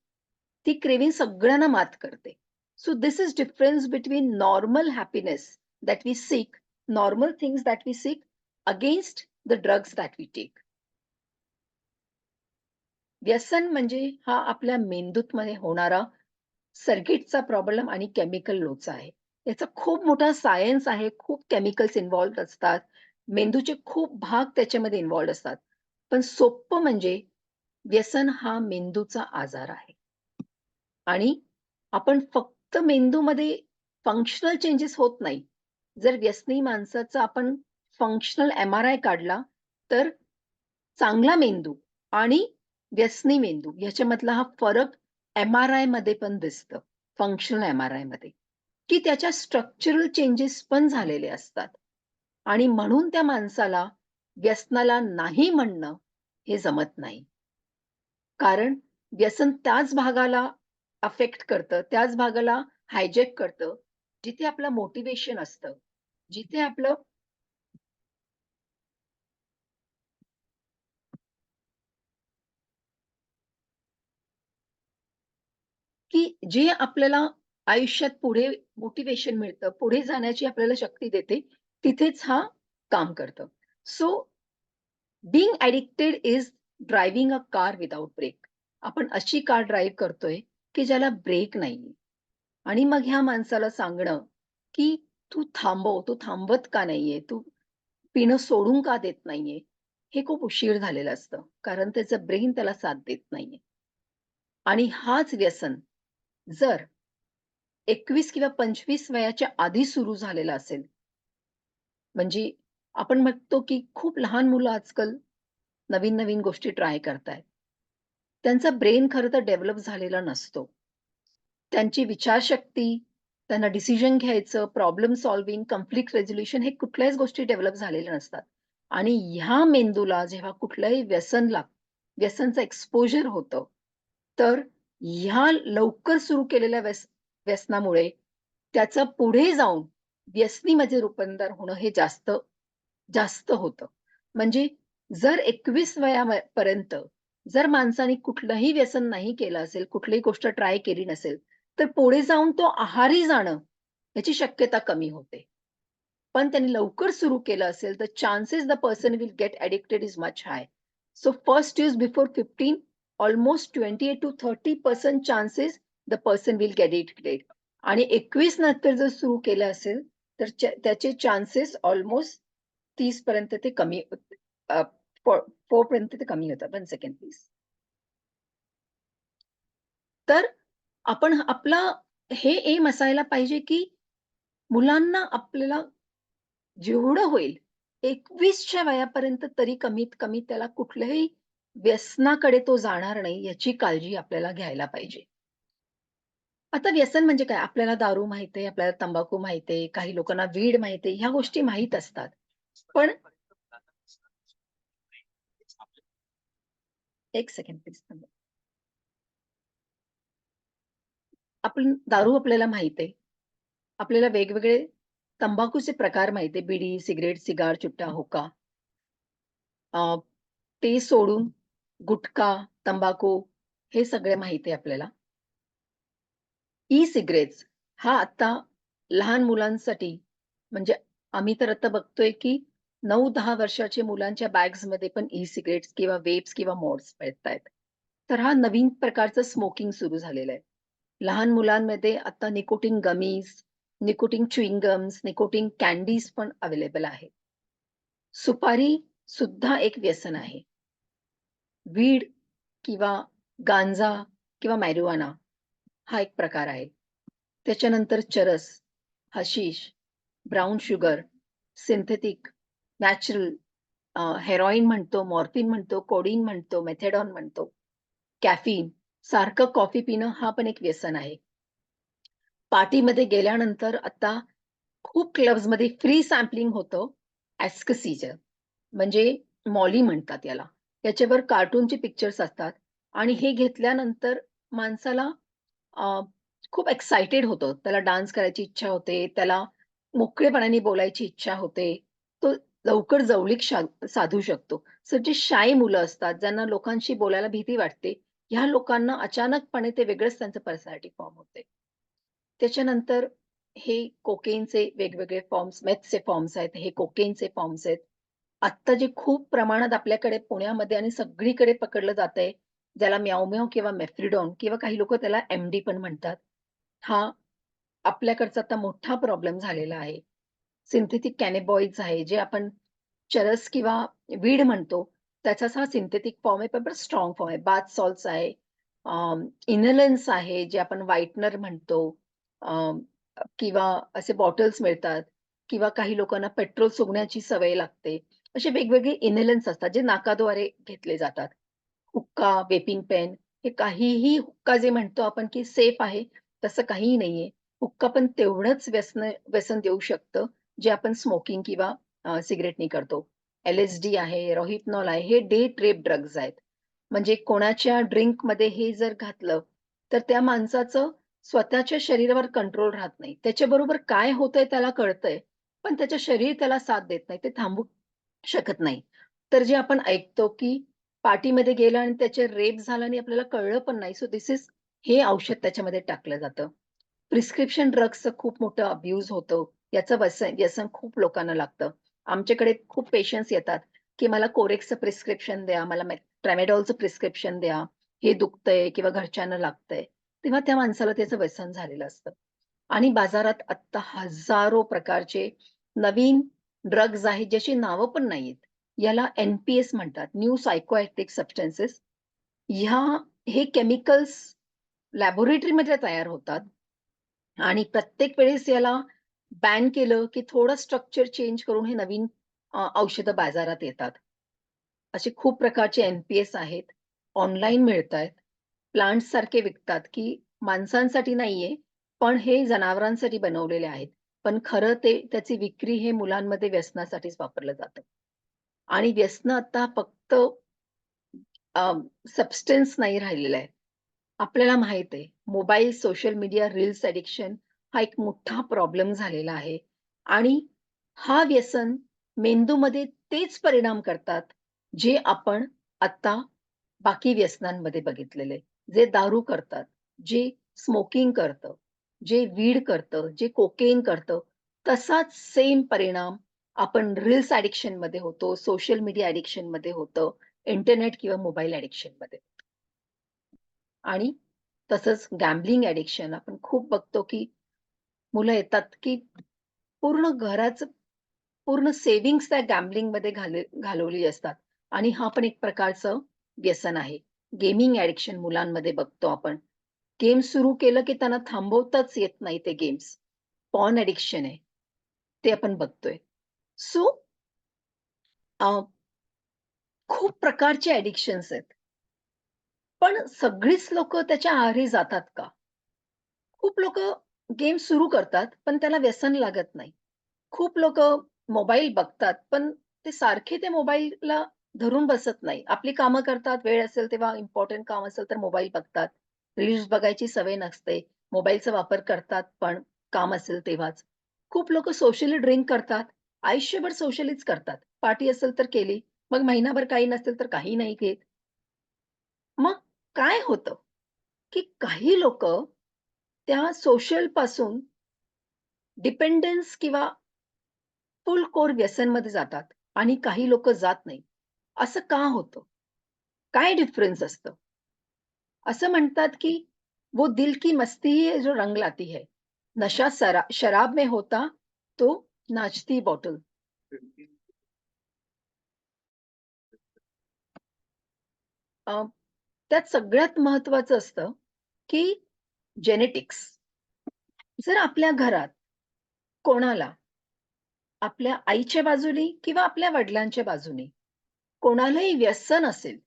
ती क्रेव्हिंग सगळ्यांना मात करते. So this is difference between normal happiness that we seek, normal things that we seek against the drugs that we take. व्यसन म्हणजे हा आपल्या मेंदूमध्ये होणारा सर्किटचा प्रॉब्लेम आणि केमिकल लोचा आहे. याचा खूप मोठा सायन्स आहे. खूप केमिकल्स इन्व्हॉल्वड असतात. मेंदूचे खूप भाग त्याच्यामध्ये इन्व्हॉल्वड असतात. पण सोप्पं म्हणजे व्यसन हा मेंदूचा आजार आहे. आणि आपण फक्त मेंदूमध्ये फंक्शनल चेंजेस होत नाही. जर व्यसनी माणसाचा आपण फंक्शनल एम-आर-आय काढला, तर चांगला मेंदू आणि व्यसनी मेंदू ह्याच्यामधला हा फरक एम-आर-आयमध्ये पण दिसतं. फंक्शनल एम-आर-आयमध्ये, की त्याच्या स्ट्रक्चरल चेंजेस पण झालेले असतात आणि म्हणून त्या माणसाला व्यसनाला नाही म्हणणं हे जमत नाही. कारण व्यसन त्याच भागाला अफेक्ट करतं, त्याच भागाला हायजॅक करतं, जिथे आपलं मोटिव्हेशन असतं, जिथे आपलं की जे आपल्याला आयुष्यात पुढे मोटिव्हेशन मिळतं, पुढे जाण्याची आपल्याला शक्ती देते, तिथेच हा काम करतं. So being addicted is driving a car without brake. आपण अशी कार ड्राईव्ह करतोय, की ज्याला ब्रेक नाहीये. आणि मग ह्या माणसाला सांगणं, की "तू थांबव, तू थांबवत का नाहीये? तू पिणं सोडून का देत नाहीये?" हे खूप उशीर झालेलं असतं. कारण त्याचं ब्रेन त्याला साथ देत नाहीये. आणि हाच व्यसन जर 21 किंवा 25 वयाच्या आधी सुरू झालेला असेल, म्हणजे आपण म्हणतो, की खूप लहान मुलं आजकाल नवीन-नवीन गोष्टी ट्राय करतायत. त्यांचा ब्रेन खरं तर डेव्हलप झालेला नसतो. त्यांची विचारशक्ती, त्यांना डिसिजन घ्यायचं, प्रॉब्लेम सॉल्व्हिंग, कॉन्फ्लिक्ट रिझोल्यूशन हे कुठल्याच गोष्टी डेव्हलप झालेल्या नसतात. आणि ह्या मेंदूला जेव्हा कुठल्याही व्यसनचं एक्सपोजर होतं, तर ह्या लवकर सुरू केलेल्या व्यसनामुळे त्याचं पुढे जाऊन व्यसनीमध्ये रूपांतर होणं हे जास्त जास्त होतं. म्हणजे जर 21 पर्यंत जर माणसाने कुठलंही व्यसन नाही केलं असेल, कुठलीही गोष्ट ट्राय केली नसेल, तर पुढे जाऊन तो आहारी जाणं याची शक्यता कमी होते. पण त्यांनी लवकर सुरू केलं असेल, तर chances the person will get addicted is much hi. So first use before 15 almost 28 to 30% chances the person will get addicted आणि 21 नंतर जर सुरू केलं असेल, तर त्याचे चान्सेस अल्मोस्ट 30 पर्यंत ते कमी अ, 4 पर्यंत ते कमी होतात. 1 सेकंड प्लीज. तर आपण आपला हे एम असायला पाहिजे, की मुलांना आपल्याला जेवढं होईल 21च्या वयापर्यंत तरी कमीत कमी त्याला कुठल्याही व्यसनाकडे तो जाणार नाही याची काळजी आपल्याला घ्यायला पाहिजे. आता व्यसन म्हणजे काय? आपल्याला दारू माहिती आहे, आपल्याला तंबाखू माहिती आहे, काही लोकांना वीड माहिती आहे, ह्या गोष्टी माहीत असतात. पण 1 सेकंड प्लीज थांबा. आपण दारू आपल्याला माहीत आहे. आपल्याला वेगवेगळे तंबाखूचे प्रकार माहिती आहे. बिडी, सिगारेट, सिगार, चुट्टा, हुक्का. अ, ते सोडून गुटखा, तंबाखू हे सगळे माहिती आहे आपल्याला. ई-सिगारेट्स हा आता लहान मुलांसाठी म्हणजे आम्ही तर आता बघतोय, की 9-10 वर्षाच्या मुलांच्या बॅग्समध्ये पण ई-सिगारेट्स किंवा वेप्स किंवा मॉड्स मिळतायत. तर हा नवीन प्रकारचं स्मोकिंग सुरू झालेलं आहे. लहान मुलांमध्ये आता nicotine gummies, nicotine chewing gums, nicotine candies पण अवेलेबल आहे. सुपारी सुद्धा एक व्यसन आहे. वीड किंवा गांजा किंवा मॅरिजुआना हा एक प्रकार आहे. त्याच्यानंतर charas, hashish, brown sugar, synthetic, natural heroin म्हणतो, मॉर्फिन म्हणतो, कोडीन म्हणतो, मेथेडॉन म्हणतो, कॅफीन सारखं कॉफी पिणं हा पण एक व्यसन आहे. पार्टीमध्ये गेल्यानंतर आता खूप क्लब्समध्ये फ्री सॅम्पलिंग होतं ॲस्कसीचं. म्हणजे मॉली म्हणतात याला. याच्यावर कार्टूनचे पिक्चर्स असतात आणि हे घेतल्यानंतर माणसाला अ, खूप एक्साइटेड होतं. त्याला डान्स करायची इच्छा होते. त्याला मोकळेपणाने बोलायची इच्छा होते. तो लवकर जवळीक साधू शकतो. सो जे शाय मुलं असतात, ज्यांना लोकांशी बोलायला भीती वाटते, ह्या लोकांना अचानकपणे ते वेगळंच त्यांचं पर्सनॅलिटी फॉर्म होते. त्याच्यानंतर हे कोकेनचे वेगवेगळे फॉर्म्स, मेथचे फॉर्म्स आहेत. हे कोकेनचे फॉर्म्स आहेत. आत्ता जे खूप प्रमाणात आपल्याकडे पुण्यामध्ये आणि सगळीकडे पकडलं जातंय, ज्याला म्याऊ-म्याऊ किंवा मेफ्रिडॉन किंवा काही लोकं त्याला एम-डी पण म्हणतात. हा आपल्याकडचा आता मोठा प्रॉब्लेम झालेला आहे. सिंथेटिक कॅनॅबॉइड्स आहे, जे आपण चरस किंवा वीड म्हणतो, त्याचाच हा सिंथेटिक फॉर्म आहे, पण स्ट्राँग फॉर्म आहे. बाथ सॉल्ट्स आहे, इन्हेलन्स आहे, जे आपण व्हाईटनर म्हणतो किंवा असे बॉटल्स मिळतात किंवा काही लोकांना पेट्रोल चुकण्याची सवय लागते. असे वेगवेगळे इन्हेलन्स असतात, जे नाकाद्वारे घेतले जातात. हुक्का, वेपिंग पेन हे काहीही हुक्का जे म्हणतो आपण, की सेफ आहे, तसं काहीही नाहीये. हुक्का पण तेवढंच व्यसन देऊ शकतं, जे आपण स्मोकिंग किंवा सिगारेटनी करतो. LSD आहे, रोहिपनॉल आहे, हे डे ट्रेप ड्रग्ज आहेत. म्हणजे कोणाच्या ड्रिंकमध्ये हे जर घातलं, तर त्या माणसाचं स्वतःच्या शरीरावर कंट्रोल राहत नाही. त्याच्याबरोबर काय होतंय त्याला कळतंय, पण त्याचं शरीर त्याला साथ देत नाही. ते थांबू शकत नाही. तर जे आपण ऐकतो, की पार्टीमध्ये गेला आणि त्याचे रेप झाला आणि आपल्याला कळलं पण नाही. सो धिस इज हे औषध त्याच्यामध्ये टाकलं जातं. प्रिस्क्रिप्शन ड्रग्सचं खूप मोठं अब्यूज होतं. याचं व्यसन व्यसन खूप लोकांना लागतं. आमच्याकडे खूप पेशंट्स येतात, की मला कोरेक्सचं प्रिस्क्रिप्शन द्या, मला ट्रॅमाडॉलचं प्रिस्क्रिप्शन द्या. हे दुखतंय किंवा घरच्यांना लागतंय. तेव्हा त्या माणसाला त्याचं व्यसन झालेलं असतं. आणि बाजारात आत्ता हजारो प्रकारचे नवीन ड्रग्ज आहेत, ज्याची नावं पण नाहीयेत. याला NPS म्हणतात, न्यू सायकोएक्टिव्ह सबस्टन्सेस. ह्या हे केमिकल्स लॅबोरेटरीमध्ये तयार होतात आणि प्रत्येक वेळेस याला बॅन केलं, की थोडं स्ट्रक्चर चेंज करून हे नवीन औषधं बाजारात येतात. असे खूप प्रकारचे NPS आहेत. ऑनलाईन मिळतायत. प्लांट्ससारखे विकतात, की माणसांसाठी नाहीये, पण हे जनावरांसाठी बनवलेले आहेत. पण खरं ते त्याची विक्री हे मुलांमध्ये व्यसनासाठीच वापरलं जातं. आणि व्यसनं आता फक्त सबस्टन्स नाही राहिलेलं आहे. आपल्याला माहित आहे, mobile, social media, reels addiction हा एक मोठा प्रॉब्लेम झालेला आहे आणि हा व्यसन मेंदूमध्ये तेच परिणाम करतात, जे आपण आता बाकी व्यसनांमध्ये बघितलेले. जे दारू करतात, जे स्मोकिंग करतं, जे वीड करतं, जे कोकेन करतं, तसाच सेम परिणाम आपण रील्स ॲडिक्शनमध्ये होतो, सोशल मीडिया ॲडिक्शनमध्ये होतं, इंटरनेट किंवा मोबाईल ॲडिक्शनमध्ये. आणि तसंच गॅम्बलिंग ॲडिक्शन आपण खूप बघतो, की मुलं येतात, की पूर्ण घराचं पूर्ण सेव्हिंग्ज त्या गॅम्बलिंगमध्ये घालवली असतात आणि हा पण एक प्रकारचं व्यसन आहे. गेमिंग ॲडिक्शन मुलांमध्ये बघतो आपण. गेम सुरू केलं, की त्यांना थांबवताच येत नाही ते गेम्स. पॉर्न ॲडिक्शन आहे. ते आपण बघतोय. सो खूप प्रकारचे ॲडिक्शन्स आहेत. पण सगळीच लोकं त्याच्या आहारी जातात का? खूप लोकं गेम सुरू करतात, पण त्याला व्यसन लागत नाही. खूप लोकं मोबाईल बघतात, पण ते सारखे ते मोबाईलला धरून बसत नाही. आपली कामं करतात, वेळ असेल तेव्हा इम्पोर्टंट काम असेल तर मोबाईल बघतात. रील्स बघायची सवय नसते. मोबाईलचा वापर करतात, पण काम असेल तेव्हाच. खूप लोकं सोशली ड्रिंक करतात. आयुष्यभर सोशलीच करतात. पार्टी असेल तर केली, मग महिनाभर काही नसेल तर काही नाही घेत. मग काय होतं, की काही लोकं त्या सोशलपासून डिपेंडन्स किंवा फुल कोर व्यसनमध्ये जातात आणि काही लोकं जात नाही. असं का होतं? काय डिफरन्स असतं? असं म्हणतात, की "वो दिल की मस्ती ही है जो रंग लाती है. नशा शराब में होता तो नाचती बॉटल." अ, त्यात सगळ्यात महत्त्वाचं असतं, की जेनेटिक्स. जर आपल्या घरात कोणाला आपल्या आईच्या बाजूनी किंवा आपल्या वडिलांच्या बाजूनी कोणालाही व्यसन असेल,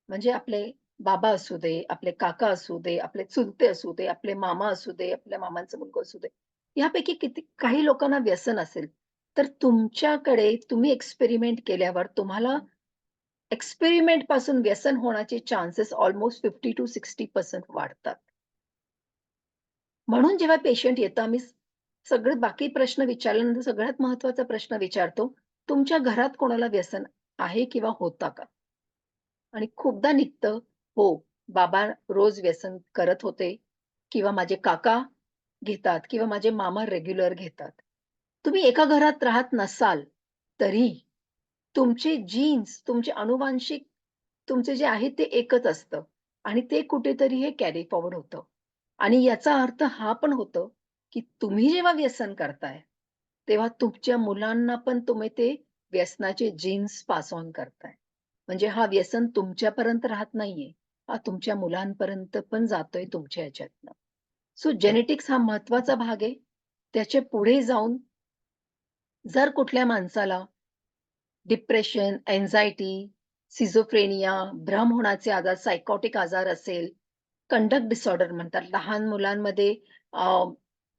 म्हणजे आपले बाबा असू दे, आपले काका असू दे, आपले चुलते असू दे, आपले मामा असू दे, आपल्या मामांचा मुलगा असू दे. यापैकी किती काही लोकांना व्यसन असेल, तर तुमच्याकडे तुम्ही एक्सपेरिमेंट केल्यावर तुम्हाला एक्सपेरिमेंटपासून व्यसन होण्याचे चान्सेस अल्मोस्ट 50% to 60% वाढतात. म्हणून जेव्हा पेशंट येतो आम्ही सगळे बाकी प्रश्न विचारल्यानंतर सगळ्यात महत्त्वाचा प्रश्न विचारतो, तुमच्या घरात कोणाला व्यसन आहे किंवा होता का? आणि खूपदा निघतं, हो, बाबा रोज व्यसन करत होते किंवा माझे काका घेतात किंवा माझे मामा रेग्युलर घेतात. तुम्ही एका घरात राहत नसाल, तरी तुमचे जीन्स, तुमचे अनुवांशिक तुमचे जे आहे ते एकच असतं आणि ते कुठेतरी हे कॅरी फॉरवर्ड होतं. आणि याचा अर्थ हा पण होतो, की तुम्ही जेव्हा व्यसन करताय, तेव्हा तुमच्या मुलांना पण तुम्ही ते व्यसनाचे जीन्स पास ऑन करताय. म्हणजे हा व्यसन तुमच्यापर्यंत राहत नाहीये. हा तुमच्या मुलांपर्यंत पण जातोय तुमच्या ह्याच्यातनं. सो जेनेटिक्स हा महत्वाचा भाग आहे. त्याच्या पुढे जाऊन जर कुठल्या माणसाला डिप्रेशन, अँक्साइटी, सिझोफ्रेनिया, भ्रम होण्याचे आजार, सायकॉटिक आजार असेल, कंडक्ट डिसऑर्डर म्हणतात. लहान मुलांमध्ये अ,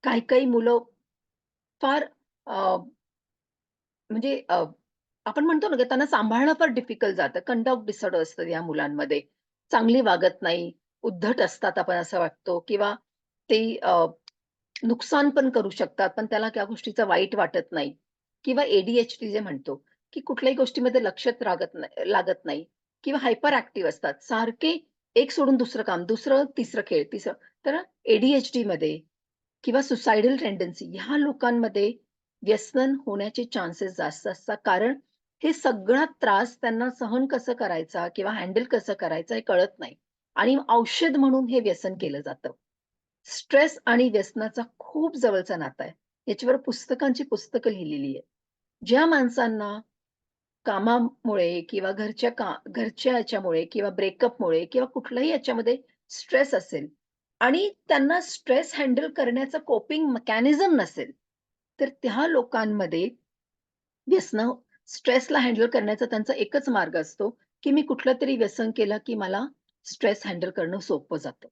काही-काही मुलं फार म्हणजे आपण म्हणतो ना, की त्यांना सांभाळणं फार डिफिकल्ट जातं. कंडक्ट डिसऑर्डर असतं या मुलांमध्ये. चांगली वागत नाही, उद्धट असतात आपण असं वाटतो किंवा ते नुकसान पण करू शकतात, पण त्याला त्या गोष्टीचं वाईट वाटत नाही किंवा ए-डी-एच-डी जे म्हणतो, की कुठल्याही गोष्टीमध्ये लक्षच लागत नाही किंवा हायपर ॲक्टिव्ह असतात. सारखे एक सोडून दुसरं काम, दुसरं तिसरं खेळ, तिसरं तर ए-डी-एच-डीमध्ये किंवा सुसायडल टेंडन्सी ह्या लोकांमध्ये व्यसन होण्याचे चान्सेस जास्त असतात. कारण हे सगळा त्रास त्यांना सहन कसं करायचा किंवा हँडल कसं करायचं हे कळत नाही आणि औषध म्हणून हे व्यसन केलं जातं. स्ट्रेस आणि व्यसनाचा खूप जवळचा नाता आहे. याच्यावर पुस्तकांची पुस्तकं लिहिलेली आहेत. ज्या माणसांना कामामुळे किंवा घरच्या ह्याच्यामुळे किंवा ब्रेकअपमुळे किंवा कुठल्याही याच्यामध्ये स्ट्रेस असेल आणि त्यांना स्ट्रेस हँडल करण्याचं कोपिंग मेकॅनिझम नसेल, तर त्या लोकांमध्ये व्यसनं स्ट्रेसला हँडल करण्याचा त्यांचा एकच मार्ग असतो, की मी कुठलंतरी व्यसन केलं, की मला स्ट्रेस हँडल करणं सोपं जातं.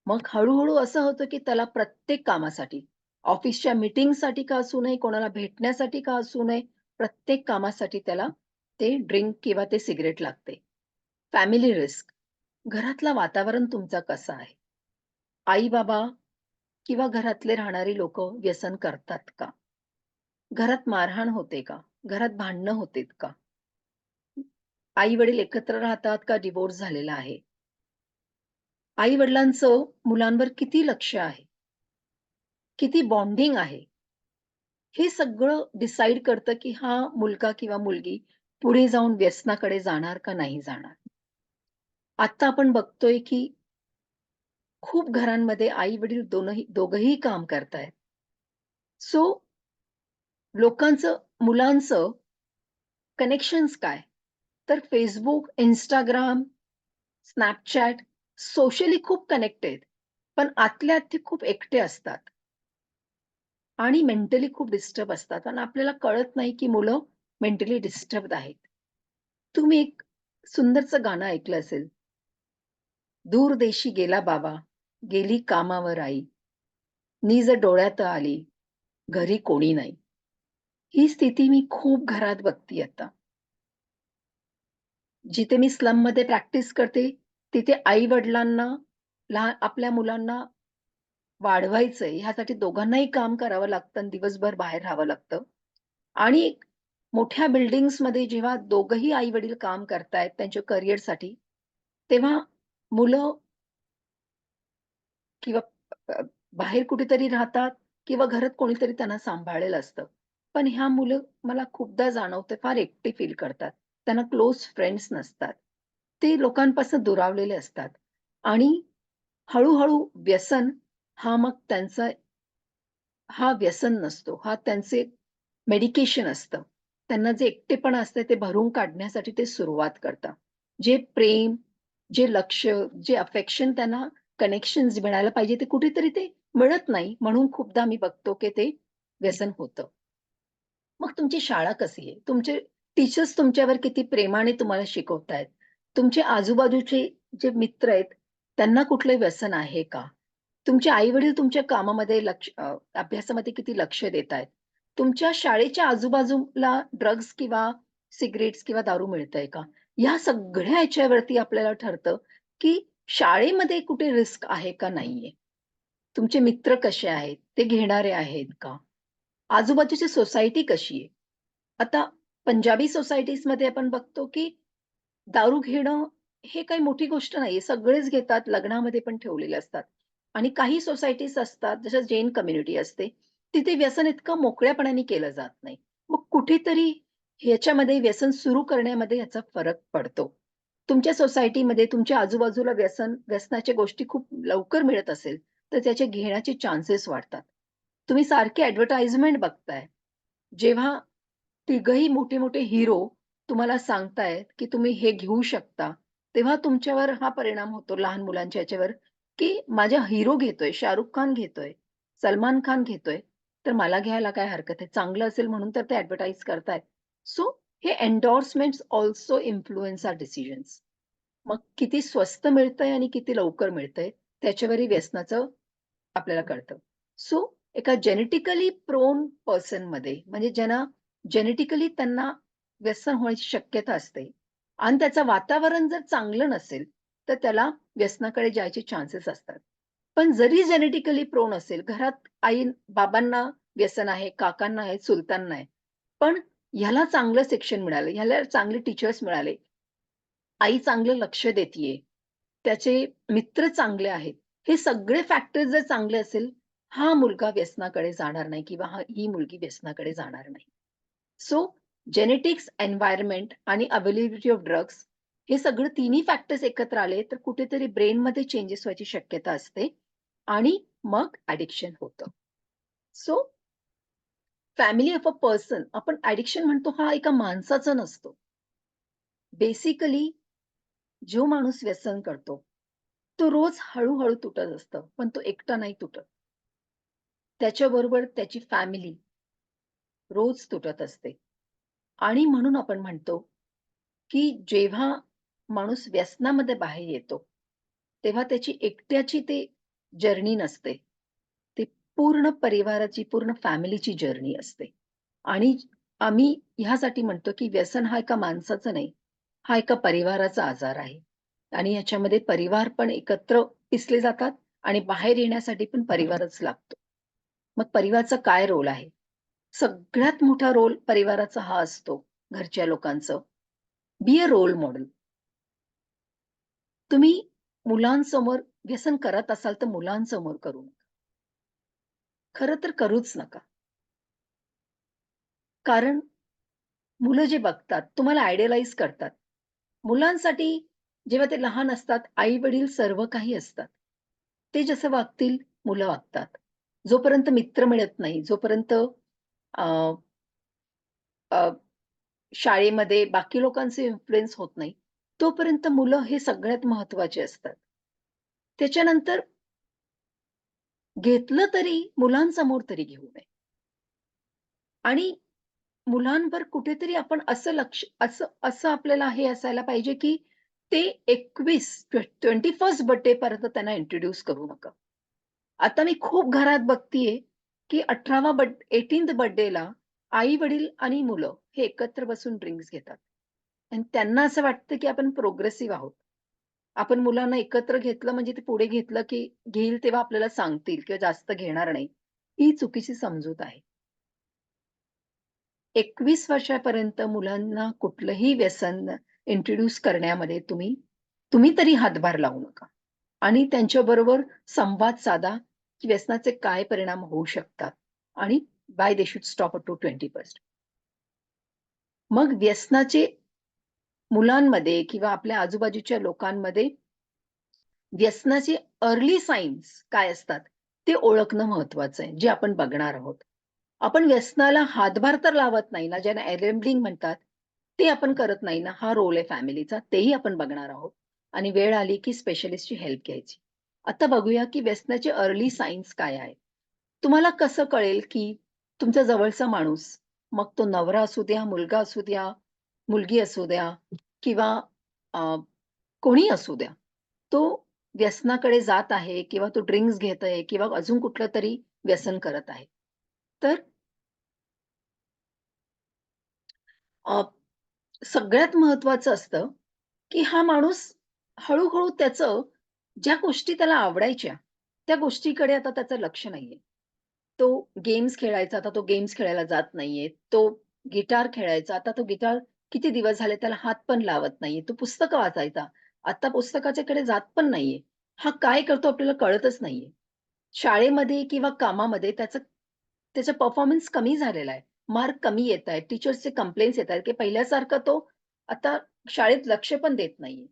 मग हळू असं होतं, की त्याला प्रत्येक कामासाठी, ऑफिसच्या मीटिंगसाठी का असू नये, कोणाला भेटण्यासाठी का असू नये, प्रत्येक कामासाठी त्याला ते ड्रिंक किंवा ते सिगारेट लागते. Family risk. घरातलं वातावरण तुमचा कसा आहे? आई-बाबा किंवा घरातले राहणारी लोकं व्यसन करतात का? घरात मारहाण होते का? घरात भांडणं होतेत का? आई-वडील एकत्र राहतात का डिव्होर्स झालेला आहे? आई-वडिलांचं मुलांवर किती लक्ष आहे? किती बॉन्डिंग आहे? हे सगळं डिसाईड करतं, की हा मुलगा किंवा मुलगी पुढे जाऊन व्यसनाकडे जाणार का नाही जाणार? आता आपण बघतोय, की खूप घरांमध्ये आई-वडील दोघंही काम करतायत. सो मुलांचं कनेक्शन्स काय? तर Facebook, Instagram, Snapchat सोशली खूप कनेक्टेड पण आतल्या आत ते खूप एकटे असतात आणि मेंटली खूप डिस्टर्ब असतात आणि आपल्याला कळत नाही, की मुलं मेंटली डिस्टर्ब्ड आहेत. तुम्ही एक सुंदरचं गाणं ऐकलं असेल, दूर देशी गेला बाबा, गेली कामावर आई, निज डोळ्यात आली, घरी कोणी नाही. ही स्थिती मी खूप घरात बघते आता. जिथे मी स्लममध्ये प्रॅक्टिस करते, तिथे आई-वडिलांना आपल्या मुलांना वाढवायचंय ह्यासाठी दोघांनाही काम करावं लागतं आणि दिवसभर बाहेर राहावं लागतं. आणि मोठ्या बिल्डिंग्समध्ये जेव्हा दोघंही आई-वडील काम करतायत त्यांच्या करिअरसाठी, तेव्हा मुलं किंवा अ, बाहेर कुठेतरी राहतात किंवा घरात कोणीतरी त्यांना सांभाळलेलं असतं. पण ह्या मुलं मला खूपदा जाणवतं फार एकटी फील करतात. त्यांना क्लोज फ्रेंड्स नसतात. ते लोकांपासून दुरावलेले असतात आणि हळू व्यसन हा मग त्यांचा हा व्यसन नसतो. हा त्यांचे मेडिकेशन असतं. त्यांना जे एकटेपणा असतं ते भरून काढण्यासाठी ते सुरुवात करतात. जे प्रेम, जे लक्ष, जे अफेक्शन त्यांना कनेक्शन्स मिळायला पाहिजे ते कुठेतरी ते मिळत नाही. म्हणून खूपदा मी बघतो की ते व्यसन होतं. मग तुमची शाळा कशी आहे? तुमचे टीचर्स तुमच्यावर किती प्रेमाने तुम्हाला शिकवतायत? तुमचे आजूबाजूचे जे मित्र आहेत, त्यांना कुठलं व्यसन आहे का? तुमचे आई-वडील तुमच्या कामामध्ये अभ्यासामध्ये किती लक्ष देत आहेत? तुमच्या शाळेच्या आजूबाजूला ड्रग्ज किंवा सिगारेट्स किंवा दारू मिळतंय का? या सगळ्या ह्याच्यावरती आपल्याला ठरतं, की शाळेमध्ये कुठे रिस्क आहे का नाहीये? तुमचे मित्र कसे आहेत? ते घेणारे आहेत का? आजूबाजूची सोसायटी कशी आहे? आता पंजाबी सोसायटीजमध्ये आपण बघतो, की दारू घेणं हे काही मोठी गोष्ट नाहीये. सगळेच घेतात, लग्नामध्ये पण ठेवलेले असतात. आणि काही सोसायटीज असतात, जसं जैन कम्युनिटी असते, तिथे व्यसन इतकं मोकळ्यापणाने केलं जात नाही. मग कुठेतरी ह्याच्यामध्ये व्यसन सुरू करण्यामध्ये याचा फरक पडतो. तुमच्या सोसायटीमध्ये तुमच्या आजूबाजूला व्यसनाच्या गोष्टी खूप लवकर मिळत असेल, तर त्याचे घेण्याचे चान्सेस वाढतात. तुम्ही सारखे ॲडव्हर्टाइजमेंट बघताय. जेव्हा तिघही मोठे-मोठे हिरो तुम्हाला सांगतायत, की तुम्ही हे घेऊ शकता. तेव्हा तुमच्यावर हा परिणाम होतो लहान मुलांच्या ह्याच्यावर, की माझा हिरो घेतोय, शाहरुख खान घेतोय, सलमान खान घेतोय, तर मला घ्यायला काय हरकत आहे. चांगलं असेल म्हणून तर ते ॲडव्हर्टाइज करतायत. सो हे एंडोर्समेंट्स अल्सो इन्फ्लुअन्स आवर डिसिजन्स. मग किती स्वस्त मिळतंय आणि किती लवकर मिळतंय, त्याच्यावरही व्यसनाचं आपल्याला कळतं. सो एका जेनेटिकली प्रोन पर्सनमध्ये म्हणजे ज्यांना जेनेटिकली त्यांना व्यसन होण्याची शक्यता असते आणि त्याचं वातावरण जर चांगलं नसेल, तर त्याला व्यसनाकडे जायचे चान्सेस असतात. पण जरी जेनेटिकली प्रोन असेल, घरात बाबांना व्यसन आहे, काकांना आहे, चुलत्यांना आहे. पण ह्याला चांगलं शिक्षण मिळालं, ह्याला चांगले टीचर्स मिळाले, आई चांगलं लक्ष देतीये, त्याचे मित्र चांगले आहेत. हे सगळे फॅक्टर्स जर चांगले असेल, हा मुलगा व्यसनाकडे जाणार नाही किंवा ही मुलगी व्यसनाकडे जाणार नाही. सो जेनेटिक्स, एन्व्हायर्नमेंट आणि अवेलेबिलिटी ऑफ ड्रग्स हे सगळं तिन्ही फॅक्टर्स एकत्र आले, तर कुठेतरी ब्रेनमध्ये चेंजेस व्हायची शक्यता असते आणि मग ॲडिक्शन होतं. So family of a person आपण ॲडिक्शन म्हणतो हा एका माणसाचा नसतो. बेसिकली जो माणूस व्यसन करतो, तो रोज हळू-हळू तुटत असतं, पण तो एकटा नाही तुटत. त्याच्याबरोबर त्याची फॅमिली रोज तुटत असते आणि म्हणून आपण म्हणतो, की जेव्हा माणूस व्यसनामध्ये बाहेर येतो, तेव्हा त्याची एकट्याची ते जर्नी नसते. ती पूर्ण परिवाराची, पूर्ण फॅमिलीची जर्नी असते. आणि आम्ही ह्यासाठी म्हणतो, की व्यसन हा एका माणसाचा नाही, हा एका परिवाराचा आजार आहे. आणि ह्याच्यामध्ये परिवार पण एकत्र पिसले जातात आणि बाहेर येण्यासाठी पण परिवारच लागतो. मग परिवाराचा काय रोल आहे? सगळ्यात मोठा रोल परिवाराचा हा असतो, घरच्या लोकांचं. Be a role model. तुम्ही मुलांसमोर व्यसन करत असाल, तर मुलांसमोर करू नका. खरं तर करूच नका. कारण मुलं जे बघतात, तुम्हाला आयडियलाइज करतात. मुलांसाठी जेव्हा ते लहान असतात, आई-वडील सर्व काही असतात. ते जसं वागतील, मुलं वागतात. जोपर्यंत मित्र मिळत नाही, जोपर्यंत अ, अ, शाळेमध्ये बाकी लोकांचे इन्फ्लुअन्स होत नाही, तोपर्यंत मुलं हे सगळ्यात महत्त्वाचे असतात. त्याच्यानंतर घेतलं तरी मुलांसमोर तरी घेऊ नये आणि मुलांवर कुठेतरी आपण असं लक्ष असं असं आपल्याला हे असायला पाहिजे, की ते 21st बर्थडे पर्यंत त्यांना इंट्रोड्यूस करू नका. आता मी खूप घरात बघतीये, की 18th बर्थडेला आई-वडील आणि मुलं हे एकत्र बसून ड्रिंक्स घेतात आणि त्यांना असं वाटतं, की आपण प्रोग्रेसिव्ह आहोत. आपण मुलांना एकत्र घेतलं म्हणजे ते पुढे घेतलं, की घेईल तेव्हा आपल्याला सांगतील किंवा जास्त घेणार नाही. ही चुकीची समजूत आहे. 21 वर्षापर्यंत मुलांना कुठलंही व्यसन इंट्रोड्यूस करण्यामध्ये तुम्ही तुम्ही तरी हातभार लावू नका आणि त्यांच्याबरोबर संवाद साधा, की व्यसनाचे काय परिणाम होऊ शकतात आणि why they should stop up to 20%. मग व्यसनाचे मुलांमध्ये किंवा आपल्या आजूबाजूच्या लोकांमध्ये व्यसनाचे अर्ली सायन्स काय असतात, ते ओळखणं महत्वाचं आहे, जे आपण बघणार आहोत. आपण व्यसनाला हातभार तर लावत नाही ना, ज्याला एनेबलिंग म्हणतात, ते आपण करत नाही ना, हा रोल आहे फॅमिलीचा, तेही आपण बघणार आहोत. आणि वेळ आली की स्पेशलिस्टची हेल्प घ्यायची. आता बघूया की व्यसनाचे अर्ली सायन्स काय आहेत? तुम्हाला कसं कळेल की तुमच्या जवळचा माणूस, मग तो नवरा असू द्या, मुलगा असू द्या, मुलगी असू द्या किंवा अ, कोणीही असू द्या, तो व्यसनाकडे जात आहे किंवा तो ड्रिंक्स घेत आहे किंवा अजून कुठलं तरी व्यसन करत आहे. तर अ, सगळ्यात महत्त्वाचं असतं, की हा माणूस हळू-हळू त्याचं ज्या गोष्टी त्याला आवडायच्या, त्या गोष्टीकडे आता त्याचं लक्ष नाहीये. तो गेम्स खेळायचा, आता तो गेम्स खेळायला जात नाहीये. तो गिटार खेळायचा, आता तो गिटार किती दिवस झाले त्याला हात पण लावत नाहीये. तो पुस्तकं वाचायचा, आता पुस्तकाच्याकडे जात पण नाहीये. हा काय करतो आपल्याला कळतच नाहीये. शाळेमध्ये किंवा कामामध्ये त्याचा परफॉर्मन्स कमी झालेला आहे. मार्क कमी येतायत. टीचर्सचे कंप्लेंट्स येतायत, की पहिल्यासारखा तो आता शाळेत लक्ष पण देत नाहीये.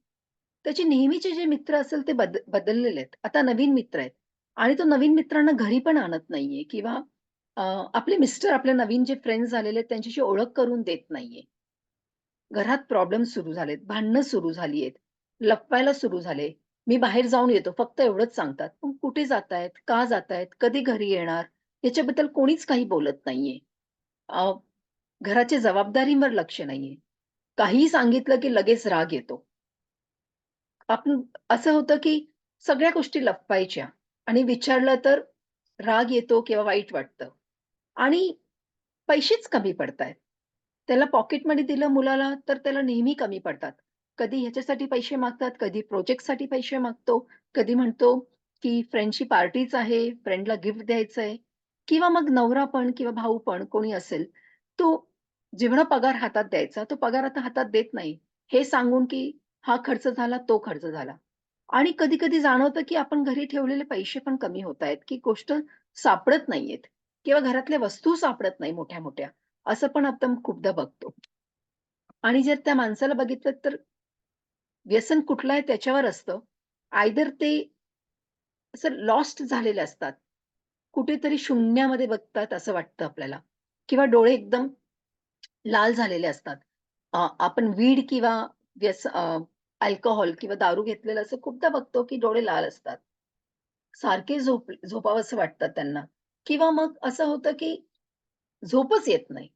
त्याचे नेहमीचे जे मित्र असेल ते बदललेले आहेत. आता नवीन मित्र आहेत आणि तो नवीन मित्रांना घरी पण आणत नाहीये किंवा अ, आपले मिस्टर आपले नवीन जे फ्रेंड्स झालेले आहेत त्यांच्याशी ओळख करून देत नाहीये. घरात प्रॉब्लेम सुरू झालेत, भांडणं सुरू झाली आहेत, लपवायला सुरू झाले. मी बाहेर जाऊन येतो फक्त एवढंच सांगतात. पण कुठे जातायत? का जातायत? कधी घरी येणार? याच्याबद्दल कोणीच काही बोलत नाहीये. अ, घराच्या जबाबदारीवर लक्ष नाहीये. काहीही सांगितलं की लगेच राग येतो. आपण असं होतं की सगळ्या गोष्टी लपवायच्या आणि विचारलं तर राग येतो किंवा वाईट वाटतं आणि पैसेच कमी पडतायत. त्याला पॉकेट मनी दिलं मुलाला, तर त्याला नेहमी कमी पडतात. कधी ह्याच्यासाठी पैसे मागतात, कधी प्रोजेक्टसाठी पैसे मागतो, कधी म्हणतो, की फ्रेंडची पार्टीच आहे, फ्रेंडला गिफ्ट द्यायचंय किंवा मग नवरा पण किंवा भाऊ पण कोणी असेल, तो जेवढा पगार हातात द्यायचा, तो पगार आता हातात देत नाही. हे सांगून, की हा खर्च झाला, तो खर्च झाला. आणि कधी-कधी जाणवतं, की आपण घरी ठेवलेले पैसे पण कमी होतायत, की गोष्ट सापडत नाहीयेत किंवा घरातल्या वस्तू सापडत नाही मोठ्या-मोठ्या. असं पण आपण खूपदा बघतो. आणि जर त्या माणसाला बघितलं तर व्यसन कुठलं आहे त्याच्यावर असतं. आयदर ते असं लॉस्ट झालेले असतात. कुठेतरी शून्यामध्ये बघतात असं वाटतं आपल्याला किंवा डोळे एकदम लाल झालेले असतात. आपण वीड किंवा अल्कोहल किंवा दारू घेतलेलं असं खूपदा बघतो, की डोळे लाल असतात. सारखे झोपावसं वाटतं त्यांना किंवा मग असं होतं, की झोपच येत नाही.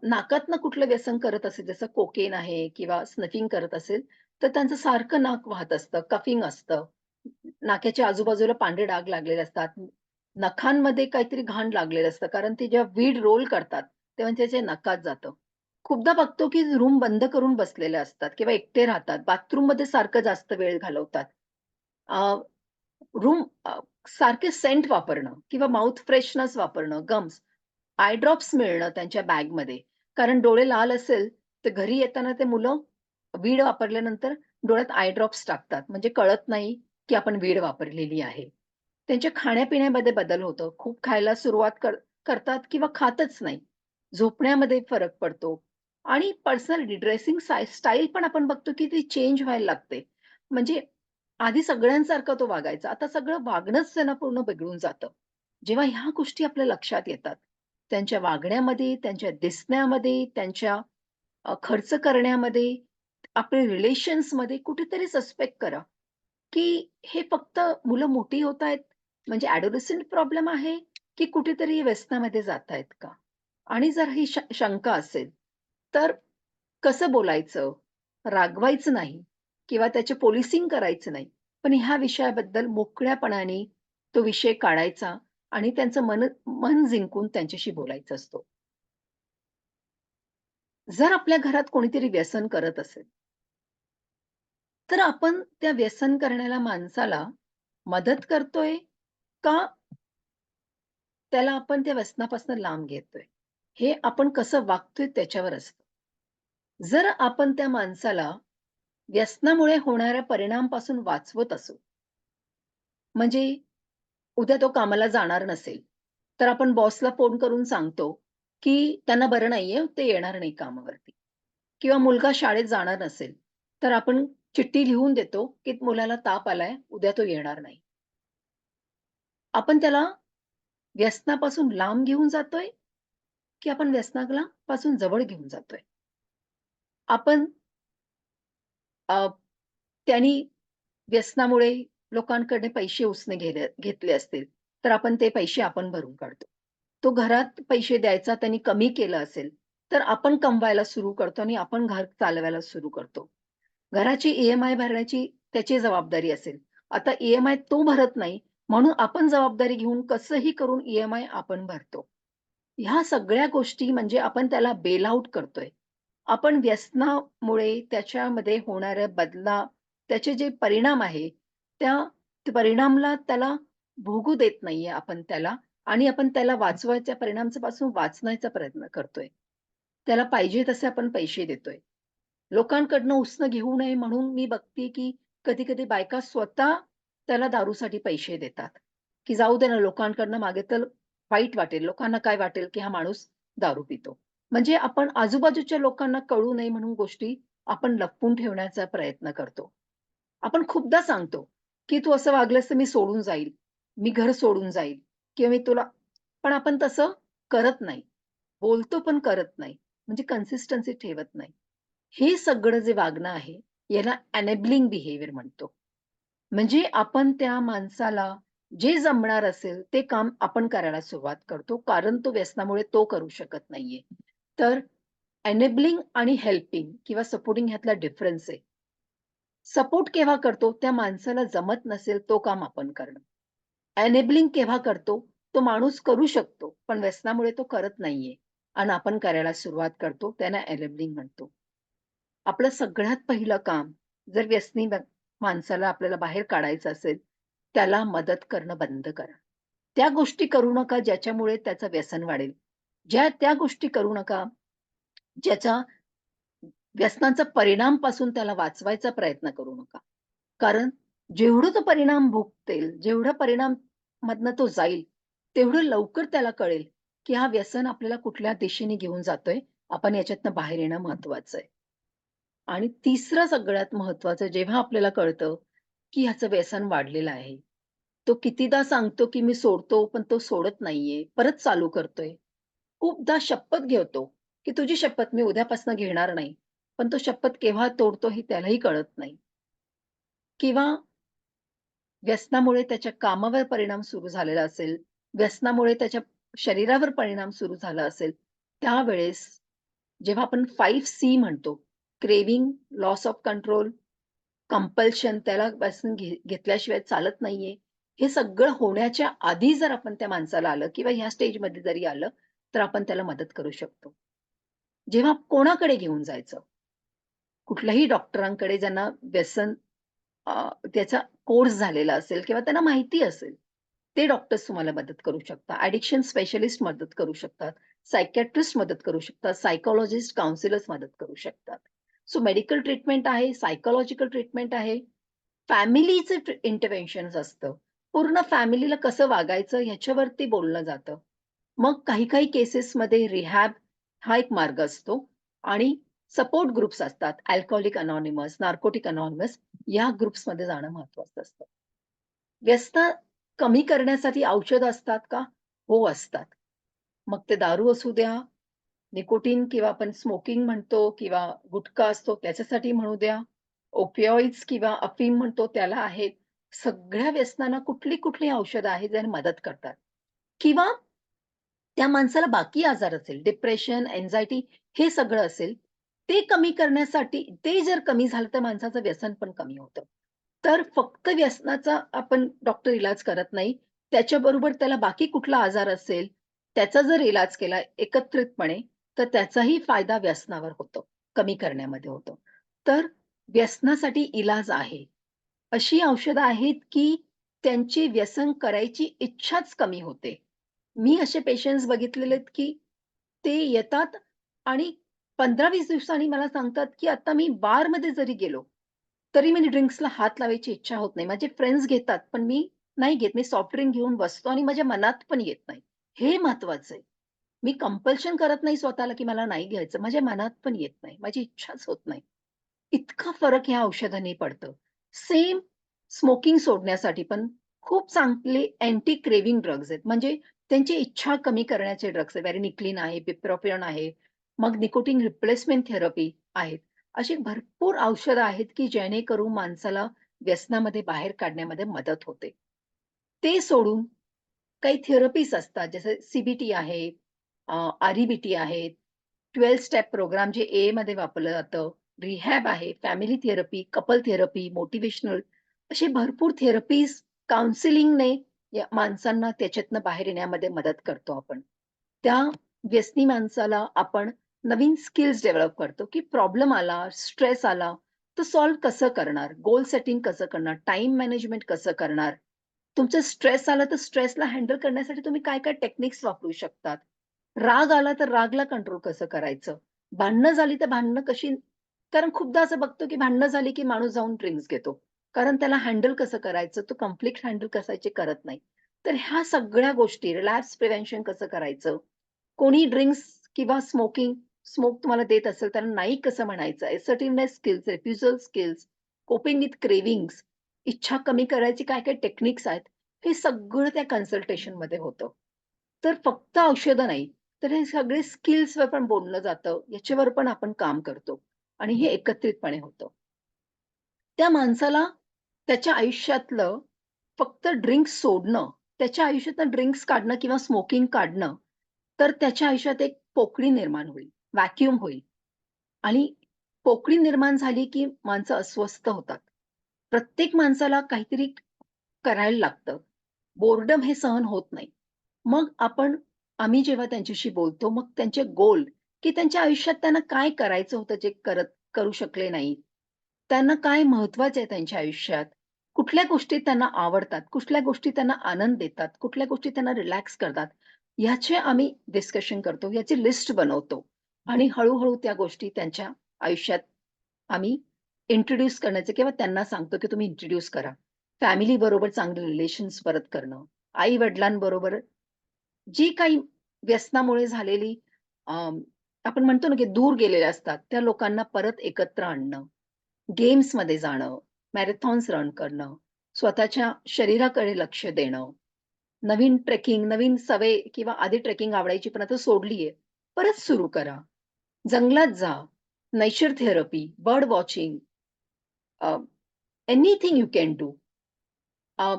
नाकातनं कुठलं व्यसन करत असेल, जसं कोकेन आहे किंवा स्नफिंग करत असेल, तर त्यांचं सारखं नाक वाहत असतं, कफिंग असतं. नाक्याच्या आजूबाजूला पांढरे डाग लागलेले असतात. नखांमध्ये काहीतरी घाण लागलेलं असतं, कारण ते जेव्हा वीड रोल करतात, तेव्हा त्याच्या नकात जातं. खूपदा बघतो, की रूम बंद करून बसलेले असतात किंवा एकटे राहतात. बाथरूममध्ये सारखं जास्त वेळ घालवतात. रूम सारखे सेंट वापरणं किंवा माउथ फ्रेशनर्स वापरणं, गम्स, आय ड्रॉप्स मिळणं त्यांच्या बॅगमध्ये. कारण डोळे लाल असेल, तर घरी येताना ते मुलं वीड वापरल्यानंतर डोळ्यात आय ड्रॉप्स टाकतात. म्हणजे कळत नाही, की आपण वीड वापरलेली आहे. त्यांच्या खाण्यापिण्यामध्ये बदल होतो. खूप खायला सुरुवात करतात किंवा खातच नाही. झोपण्यामध्ये फरक पडतो आणि पर्सनल ड्रेसिंग स्टाईल पण आपण बघतो, की ती चेंज व्हायला लागते. म्हणजे आधी सगळ्यांसारखं तो वागायचा. आता सगळं वागणंच त्यांना पूर्ण बिघडून जातं. जेव्हा ह्या गोष्टी आपल्या लक्षात येतात, त्यांच्या वागण्यामध्ये, त्यांच्या दिसण्यामध्ये, त्यांच्या खर्च करण्यामध्ये, आपल्या रिलेशन्समध्ये कुठेतरी सस्पेक्ट करा, की हे फक्त मुलं मोठी होत आहेत म्हणजे एडोलसंट प्रॉब्लेम आहे, की कुठेतरी व्यसनामध्ये जातायत का? आणि जर ही शंका असेल, तर कसं बोलायचं? रागवायचं नाही किंवा त्याचे पोलिसिंग करायचं नाही. पण ह्या विषयाबद्दल मोकळ्यापणाने तो विषय काढायचा आणि त्यांचं मन मन जिंकून त्यांच्याशी बोलायचं असतो. जर आपल्या घरात कोणीतरी व्यसन करत असेल, तर आपण त्या व्यसन करणाऱ्या माणसाला मदत करतोय का त्याला आपण त्या व्यसनापासून लांब घेतोय? हे आपण कसं वागतोय त्याच्यावर असतं. जर आपण त्या माणसाला व्यसनामुळे होणाऱ्या परिणामापासून वाचवत असू, म्हणजे उद्या तो कामाला जाणार नसेल, तर आपण बॉसला फोन करून सांगतो, की त्यांना बरं नाहीये, ते येणार नाही कामावरती. किंवा मुलगा शाळेत जाणार नसेल, तर आपण चिठ्ठी लिहून देतो, की मुलाला ताप आलाय, उद्या तो येणार नाही. आपण त्याला व्यसनापासून लांब घेऊन जातोय, की आपण व्यसनाला पासून जवळ घेऊन जातोय? आपण अ, त्यांनी व्यसनामुळे लोकांकडे पैसे उसने घेतले असतील, तर आपण ते पैसे आपण भरून काढतो. तो घरात पैसे द्यायचा त्यांनी कमी केलं असेल, तर आपण कमवायला सुरू करतो आणि आपण घर चालवायला सुरू करतो. घराची ई-एम-आय भरण्याची त्याची जबाबदारी असेल. आता ई-एम-आय तो भरत नाही, म्हणून आपण जबाबदारी घेऊन कसंही करून ई-एम-आय आपण भरतो. ह्या सगळ्या गोष्टी म्हणजे आपण त्याला बेल आउट करतोय. आपण व्यसनामुळे त्याच्यामध्ये होणाऱ्या त्याचे जे परिणाम आहे, त्या परिणामला त्याला भोगू देत नाहीये आपण त्याला आणि आपण त्याला वाचवायच्या परिणामापासून वाचण्याचा प्रयत्न करतोय. त्याला पाहिजे तसे आपण पैसे देतोय. लोकांकडनं उसनं घेऊ नये म्हणून मी बघते, की कधी-कधी बायका स्वतः त्याला दारूसाठी पैसे देतात, की जाऊ दे ना लोकांकडनं मागितलं वाईट वाटेल. लोकांना काय वाटेल, की हा माणूस दारू पितो. म्हणजे आपण आजूबाजूच्या लोकांना कळू नये म्हणून गोष्टी आपण लपवून ठेवण्याचा प्रयत्न करतो. आपण खूपदा सांगतो, की "तू असं वागलंस तर मी सोडून जाईल. मी घर सोडून जाईल किंवा मी तुला" पण आपण तसं करत नाही. बोलतो पण करत नाही. म्हणजे कन्सिस्टन्सी ठेवत नाही. हे सगळं जे वागणं आहे, याला एनेबलिंग बिहेवियर म्हणतो. म्हणजे आपण त्या माणसाला जे जमणार असेल, ते काम आपण करायला सुरुवात करतो, कारण तो व्यसनामुळे तो करू शकत नाहीये. तर एनेबलिंग आणि हेल्पिंग किंवा सपोर्टिंग ह्यातला डिफरन्स आहे. सपोर्ट केव्हा करतो? त्या माणसाला जमत नसेल तो काम आपण करणं. एनेबलिंग केव्हा करतो? तो माणूस करू शकतो, पण व्यसनामुळे तो करत नाहीये आणि आपण करायला सुरुवात करतो. त्यांना एनेबलिंग म्हणतो. आपलं सगळ्यात पहिलं काम जर व्यसनी माणसाला आपल्याला बाहेर काढायचं असेल, त्याला मदत करणं बंद करा. त्या गोष्टी करू नका ज्याच्यामुळे त्याचं व्यसन वाढेल. त्या गोष्टी करू नका ज्याच्या व्यसनाचा परिणामपासून त्याला वाचवायचा प्रयत्न करू नका. कारण जेवढं तो परिणाम भोगतेल, जेवढा परिणाममधनं तो जाईल, तेवढं लवकर त्याला कळेल, की हा व्यसन आपल्याला कुठल्या दिशेने घेऊन जातोय. आपण याच्यातनं बाहेर येणं महत्वाचं आहे. आणि तिसरं सगळ्यात महत्वाचं जेव्हा आपल्याला कळतं, की ह्याचं व्यसन वाढलेलं आहे. तो कितीदा सांगतो, की मी सोडतो, पण तो सोडत नाहीये. परत चालू करतोय. खूपदा शपथ घेतो, की तुझी शपथ मी उद्यापासून घेणार नाही. पण तो शपथ केव्हा तोडतो हे त्यालाही कळत नाही. किंवा व्यसनामुळे त्याच्या कामावर परिणाम सुरू झालेला असेल, व्यसनामुळे त्याच्या शरीरावर परिणाम सुरू झाला असेल, त्यावेळेस जेव्हा आपण 5C म्हणतो, craving, loss of control, compulsion त्याला पासून घेतल्याशिवाय चालत नाहीये. हे सगळं होण्याच्या आधी जर आपण त्या माणसाला आलं किंवा ह्या स्टेजमध्ये जरी आलं, तर आपण त्याला मदत करू शकतो. जेव्हा कोणाकडे घेऊन जायचं? कुठल्याही डॉक्टरांकडे ज्यांना व्यसन त्याचा कोर्स झालेला असेल किंवा त्यांना माहिती असेल, ते डॉक्टर्स तुम्हाला मदत करू शकतात. ॲडिक्शन स्पेशलिस्ट मदत करू शकतात. सायकियाट्रिस्ट मदत करू शकतात. सायकॉलॉजिस्ट, काउन्सिलर्स मदत करू शकतात. सो मेडिकल ट्रीटमेंट आहे, सायकॉलॉजिकल ट्रीटमेंट आहे, फॅमिलीचं इंटरव्हेन्शन्स असतं. पूर्ण फॅमिलीला कसं वागायचं ह्याच्यावरती बोललं जातं. मग काही-काही केसेसमध्ये रिहॅब हा एक मार्ग असतो आणि सपोर्ट ग्रुप्स असतात. अल्कोहलिक अनॉनिमस, नार्कोटिक अनॉनिमस या ग्रुप्समध्ये जाणं महत्वाचं असतं. व्यसन कमी करण्यासाठी औषधं असतात का? हो, असतात. मग ते दारू असू द्या, निकोटीन किंवा आपण स्मोकिंग म्हणतो किंवा गुटखा असतो त्याच्यासाठी म्हणू द्या, ओपिओइड्स किंवा अफीम म्हणतो त्याला आहेत. सगळ्या व्यसनांना कुठली-कुठली औषधं आहेत ज्याने मदत करतात किंवा त्या माणसाला बाकी आजार असेल, डिप्रेशन, अँक्साइटी हे सगळं असेल, ते कमी करण्यासाठी ते जर कमी झालं तर माणसाचं व्यसन पण कमी होतं. तर फक्त व्यसनाचा आपण डॉक्टर इलाज करत नाही. त्याच्याबरोबर त्याला बाकी कुठला आजार असेल, त्याचा जर इलाज केला एकत्रितपणे, तर त्याचाही फायदा व्यसनावर होतो, कमी करण्यामध्ये होतो. तर व्यसनासाठी इलाज आहे. अशी औषधं आहेत, की त्यांची व्यसन करायची इच्छाच कमी होते. मी असे पेशंट्स बघितलेले आहेत, की ते येतात आणि 15-20 दिवसांनी मला सांगतात, की आता मी बारमध्ये जरी गेलो, तरी मी ड्रिंक्सला हात लावायची इच्छा होत नाही. माझे फ्रेंड्स घेतात, पण मी नाही घेत. मी सॉफ्ट ड्रिंक घेऊन बसतो आणि माझ्या मनात पण येत नाही. हे महत्वाचं आहे. मी कंपल्शन करत नाही स्वतःला, की मला नाही घ्यायचं. माझ्या मनात पण येत नाही. माझी इच्छाच होत नाही. इतका फरक ह्या औषधांनी पडतं. सेम स्मोकिंग सोडण्यासाठी पण खूप चांगले अँटी क्रेव्हिंग ड्रग्स आहेत. म्हणजे त्यांची इच्छा कमी करण्याचे ड्रग्स आहेत. व्हॅरिनिक्लिन आहे, बुप्रोपियन आहे, मग निकोटीन रिप्लेसमेंट थेरपी आहेत. अशी भरपूर औषधं आहेत, की जेणेकरून माणसाला व्यसनामध्ये बाहेर काढण्यामध्ये मदत होते. ते सोडून काही थेरपीज असतात, जसे CBT आहे, REBT आहे, 12 स्टेप प्रोग्राम जे एमध्ये वापरलं जातं, रिहॅब आहे, family therapy, couple therapy, motivational असे भरपूर थेरपीज काउन्सिलिंगने या माणसांना त्याच्यातनं बाहेर येण्यामध्ये मदत करतो आपण. त्या व्यसनी माणसाला आपण नवीन स्किल्स डेव्हलप करतो, की प्रॉब्लेम आला, स्ट्रेस आला, तर सॉल्व्ह कसं करणार? गोल सेटिंग कसं करणार? टाईम मॅनेजमेंट कसं करणार? तुमचं स्ट्रेस आला तर स्ट्रेसला हँडल करण्यासाठी तुम्ही काय-काय टेक्निक्स वापरू शकतात. राग आला तर रागला कंट्रोल कसं करायचं? भांडणं झाली तर भांडणं कशी कारण खूपदा असं बघतो, की भांडणं झाली, की माणूस जाऊन ड्रिंक्स घेतो. कारण त्याला हँडल कसं करायचं, तो कॉन्फ्लिक्ट हँडल करायचे करत नाही. तर ह्या सगळ्या गोष्टी रिलॅप्स प्रिव्हेन्शन कसं करायचं? कोणी ड्रिंक्स किंवा स्मोक तुम्हाला देत असेल, त्याला नाही कसं म्हणायचं? Assertiveness skills, refusal skills, coping with cravings, इच्छा कमी करायची काय-काय टेक्निक्स आहेत, हे सगळं त्या कन्सल्टेशनमध्ये होतं. तर फक्त औषधं नाही, तर हे सगळे स्किल्सवर पण बोललं जातं. याच्यावर पण आपण काम करतो आणि हे एकत्रितपणे होतं. त्या माणसाला त्याच्या आयुष्यातलं फक्त ड्रिंक्स सोडणं, त्याच्या आयुष्यातनं ड्रिंक्स काढणं किंवा स्मोकिंग काढणं, तर त्याच्या आयुष्यात एक पोकळी निर्माण होईल, व्हॅक्यूम होईल आणि पोकळी निर्माण झाली, की माणसं अस्वस्थ होतात. प्रत्येक माणसाला काहीतरी करायला लागतं. बोर्डम हे सहन होत नाही. मग आम्ही जेव्हा त्यांच्याशी बोलतो, मग त्यांचे गोल, की त्यांच्या आयुष्यात त्यांना काय करायचं होतं जे करू शकले नाही. त्यांना काय महत्वाचं आहे त्यांच्या आयुष्यात. कुठल्या गोष्टी त्यांना आवडतात, कुठल्या गोष्टी त्यांना आनंद देतात, कुठल्या गोष्टी त्यांना रिलॅक्स करतात. ह्याचे आम्ही डिस्कशन करतो, याची लिस्ट बनवतो आणि हळू त्या गोष्टी त्यांच्या आयुष्यात आम्ही इंट्रोड्यूस करण्याचे किंवा त्यांना सांगतो, की तुम्ही इंट्रोड्यूस करा. फॅमिली बरोबर चांगले रिलेशन्स परत करणं, आई-वडिलांबरोबर जी काही व्यसनामुळे झालेली आपण म्हणतो ना, की दूर गेलेले असतात, त्या लोकांना परत एकत्र आणणं, गेम्समध्ये जाणं, मॅरेथॉन्स रन करणं, स्वतःच्या शरीराकडे लक्ष देणं, नवीन ट्रेकिंग, नवीन सवय किंवा आधी ट्रेकिंग आवडायची पण आता सोडली परत सुरू करा. जंगलात जा, nature therapy, bird watching, anything you can do. Uh,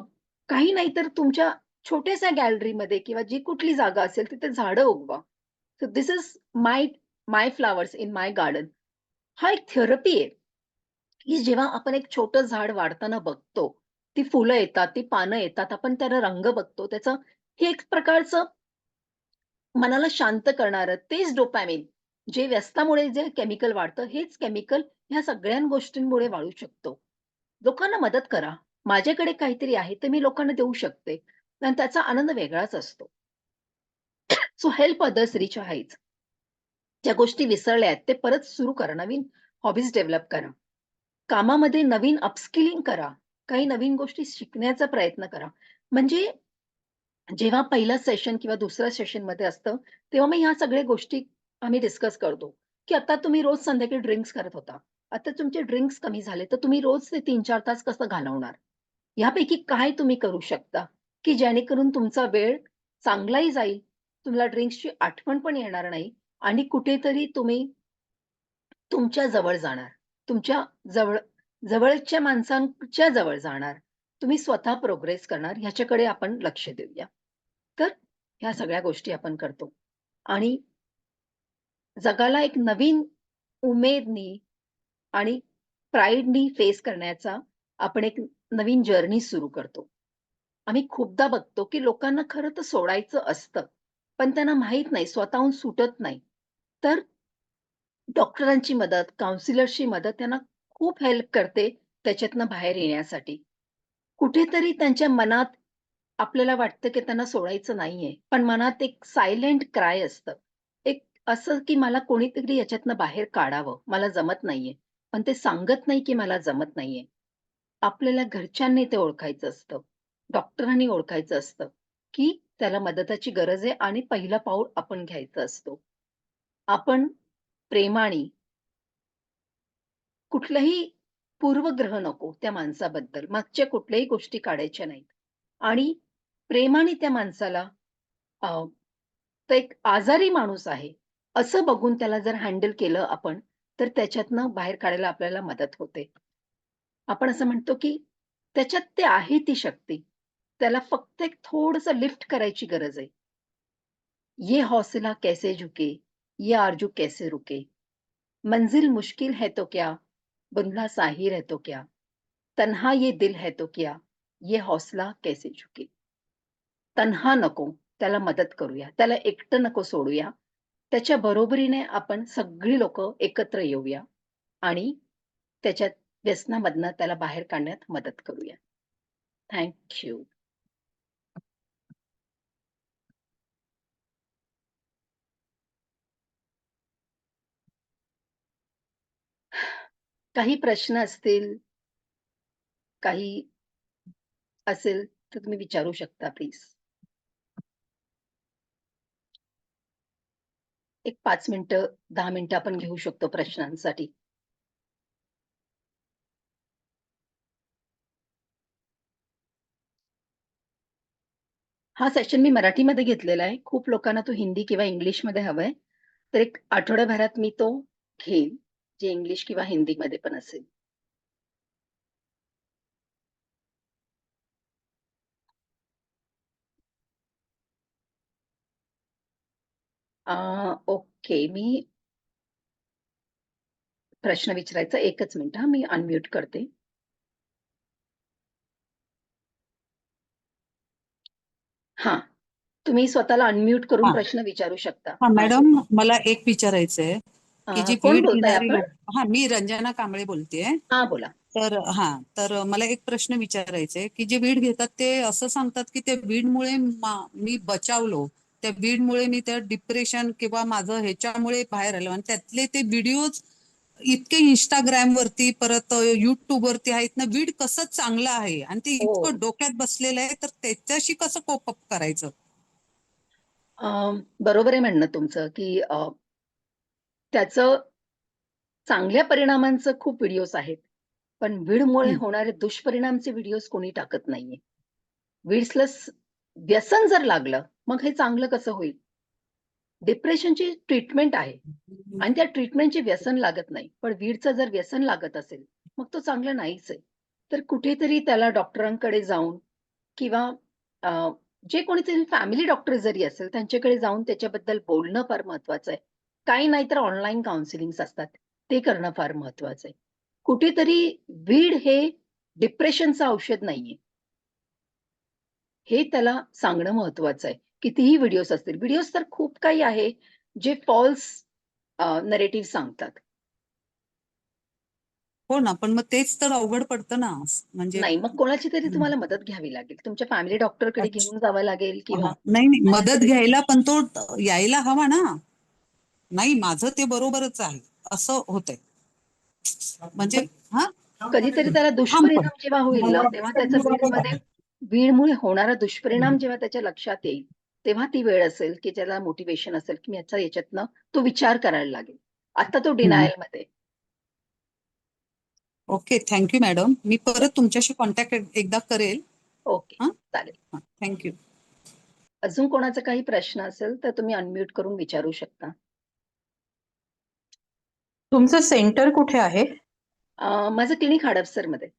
काही नाही तर तुमच्या छोट्याशा गॅलरीमध्ये किंवा जी कुठली जागा असेल तिथे झाडं उगवा. So this is my my flowers in my garden. हा एक थेरपी आहे, की जेव्हा आपण एक छोटं झाड वाढताना बघतो, ती फुलं येतात, ती पानं येतात, आपण त्याला रंग बघतो. त्याचं हे एक प्रकारचं मनाला शांत करणारं तेच डोपॅमिन जे व्यसनामुळे जे केमिकल वाढतं, हेच केमिकल ह्या सगळ्या गोष्टींमुळे वाढू शकतो. लोकांना मदत करा. माझ्याकडे काहीतरी आहे, ते मी लोकांना देऊ शकते आणि त्याचा आनंद वेगळाच असतो. So help others rich Heights. ज्या गोष्टी विसरल्या आहेत, ते परत सुरू करा. नवीन हॉबीज डेव्हलप करा. कामामध्ये नवीन अपस्किलिंग करा. काही नवीन गोष्टी शिकण्याचा प्रयत्न करा. म्हणजे जेव्हा पहिलं सेशन किंवा दुसऱ्या सेशनमध्ये असतं, तेव्हा मग ह्या सगळ्या गोष्टी आम्ही डिस्कस करतो, की आता तुम्ही रोज संध्याकाळी ड्रिंक्स करत होता. आता तुमचे ड्रिंक्स कमी झाले, तर तुम्ही रोज ते 3-4 तास कसं घालवणार? यापैकी काय तुम्ही करू शकता, की जेणेकरून तुमचा वेळ चांगलाही जाईल, तुम्हाला ड्रिंक्सची आठवण पण येणार नाही आणि कुठेतरी तुम्ही तुमच्या जवळ जाणार. तुमच्या जवळ जवळच्या माणसांच्या जवळ जाणार. तुम्ही स्वतः प्रोग्रेस करणार ह्याच्याकडे आपण लक्ष देऊया. तर ह्या सगळ्या गोष्टी आपण करतो आणि जगाला एक नवीन उमेदनी आणि प्राईडनी फेस करण्याचा आपण एक नवीन जर्नी सुरू करतो. आम्ही खूपदा बघतो, की लोकांना खरं तर सोडायचं असतं, पण त्यांना माहीत नाही, स्वतःहून सुटत नाही. तर डॉक्टरांची मदत, काउन्सिलर्सची मदत त्यांना खूप हेल्प करते त्याच्यातनं बाहेर येण्यासाठी. कुठेतरी त्यांच्या मनात आपल्याला वाटतं, की त्यांना सोडायचं नाहीये. पण मनात एक सायलेंट क्राय असतं. एक असं, की मला कोणीतरी याच्यातनं बाहेर काढावं. मला जमत नाहीये. पण ते सांगत नाही, की मला जमत नाहीये. आपल्याला घरच्यांनी ते ओळखायचं असतं. डॉक्टरांनी ओळखायचं असतं, की त्याला मदताची गरज आहे आणि पहिलं पाऊल आपण घ्यायचं असतो. आपण प्रेमाने कुठलाही पूर्वग्रह नको त्या माणसाबद्दल. मागच्या कुठल्याही गोष्टी काढायच्या नाहीत. आणि प्रेमाने त्या माणसाला अ, तो एक आजारी माणूस आहे, असं बघून त्याला जर हँडल केलं आपण, तर त्याच्यातनं बाहेर काढायला आपल्याला मदत होते. आपण असं म्हणतो, की त्याच्यात ते आहे ती शक्ती. त्याला फक्त एक थोडंसं लिफ्ट करायची गरज आहे. ये हौसला कैसे झुके, ये आरज़ू कैसे रुके, मंजिल मुश्किल है तो क्या, बंधना साहिर है तो क्या, तन्हा ये दिल है तो क्या, ये हौसला कैसे झुके. तन्हा नको, त्याला मदत करूया. त्याला एकटं नको सोडूया. त्याच्या बरोबरीने आपण सगळी लोकं एकत्र येऊया आणि त्याच्या व्यसनामधनं त्याला बाहेर काढण्यात मदत करूया. Thank you. काही प्रश्न असतील, काही असेल तर तुम्ही विचारू शकता प्लीज. एक 5 मिनिटं, 10 मिनिटं आपण घेऊ शकतो प्रश्नांसाठी. हा सेशन मी मराठीमध्ये घेतलेला आहे. खूप लोकांना तो हिंदी किंवा इंग्लिशमध्ये हवाय. तर एक आठवड्याभरात मी तो घेईन, जे इंग्लिश किंवा हिंदीमध्ये पण असेल. ओके. मी प्रश्न विचारायचा एकच मिनिट हां, मी अनम्यूट करते. हां. तुम्ही स्वतःला अनम्यूट करून हा प्रश्न विचारू शकता. हा हां, मॅडम, बोला. मला एक विचारायचंय की जी कोण बीड बोलताय घेणारी आपण? लोक. हा, मी रंजना कांबळे बोलतेय. हां, बोला. तर मला एक प्रश्न विचारायचा की जे बीड घेतात ते असं सांगतात की त्या बीडमुळे मी बचावलो, त्या बीडमुळे मी त्या डिप्रेशन किंवा माझं ह्याच्यामुळे बाहेर आलो, आणि त्यातले ते व्हिडिओज इतके इंस्टाग्राम वरती परत युट्यूब वरती आहेत ना. बीड कसं चांगलं आहे आणि ते हो. इतकं डोक्यात बसलेलं आहे, तर त्याच्याशी कसं कोप अप करायचं? बरोबर आहे म्हणणं तुमचं, की त्याचं चांगल्या परिणामांचं खूप व्हिडिओज आहेत. पण वीडमुळे हम्म. होणारे दुष्परिणामचे व्हिडिओज कोणी टाकत नाहीये. वीड्सला व्यसन जर लागलं, मग हे चांगलं कसं होईल? डिप्रेशनची ट्रीटमेंट आहे आणि त्या ट्रीटमेंटचे व्यसन लागत नाही. पण वीडचं जर व्यसन लागत असेल, मग तो चांगला नाहीच आहे. तर कुठेतरी त्याला डॉक्टरांकडे जाऊन किंवा अ, जे कोणीतरी फॅमिली डॉक्टर जरी असेल, त्यांच्याकडे जाऊन त्याच्याबद्दल बोलणं फार महत्वाचं आहे. काही नाही तर ऑनलाईन काउन्सिलिंग्स असतात, ते करणं फार महत्वाचं आहे. कुठेतरी वीड हे डिप्रेशनचं औषध नाहीये. हे त्याला सांगणं महत्वाचं आहे. कितीही व्हिडिओज असतील. व्हिडिओज तर खूप काही आहे, जे फॉल्स नरेटिव्ह सांगतात. हो ना, पण मग तेच तर अवघड पडतं ना. म्हणजे नाही, मग कोणाची तरी हं. तुम्हाला मदत घ्यावी लागेल. तुमच्या फॅमिली डॉक्टरकडे अच्छा. घेऊन जावं लागेल हां. किंवा नाही, नाही. कोणाच्या मदत तरी घ्यायला पण तो यायला हवा ना. नाही, माझं ते बरोबरच आहे, असं होतंय. म्हणजे मग हां, कधीतरी त्याला थांब पण. दुष्परिणाम जेव्हा होईल ना, तेव्हा त्याचा वीडमुळे होणारा दुष्परिणाम जेव्हा त्याच्या लक्षात येईल, तेव्हा ती वेळ असेल, की त्याला मोटिव्हेशन असेल, की याच्यातनं तो विचार करायला लागेल. आता तो हं. डिनायलमध्ये. ओके. Thank you madam. मी या. परत तुमच्याशी कॉन्टॅक्ट एकदा करेल. ओके. हां, चालेल. हां. Thank you. अजून कोणाचा काही प्रश्न असेल, तर तुम्ही अनम्यूट करून विचारू शकता. तुमचं सेंटर कुठे आहे? माझं क्लिनिक हडपसरमध्ये.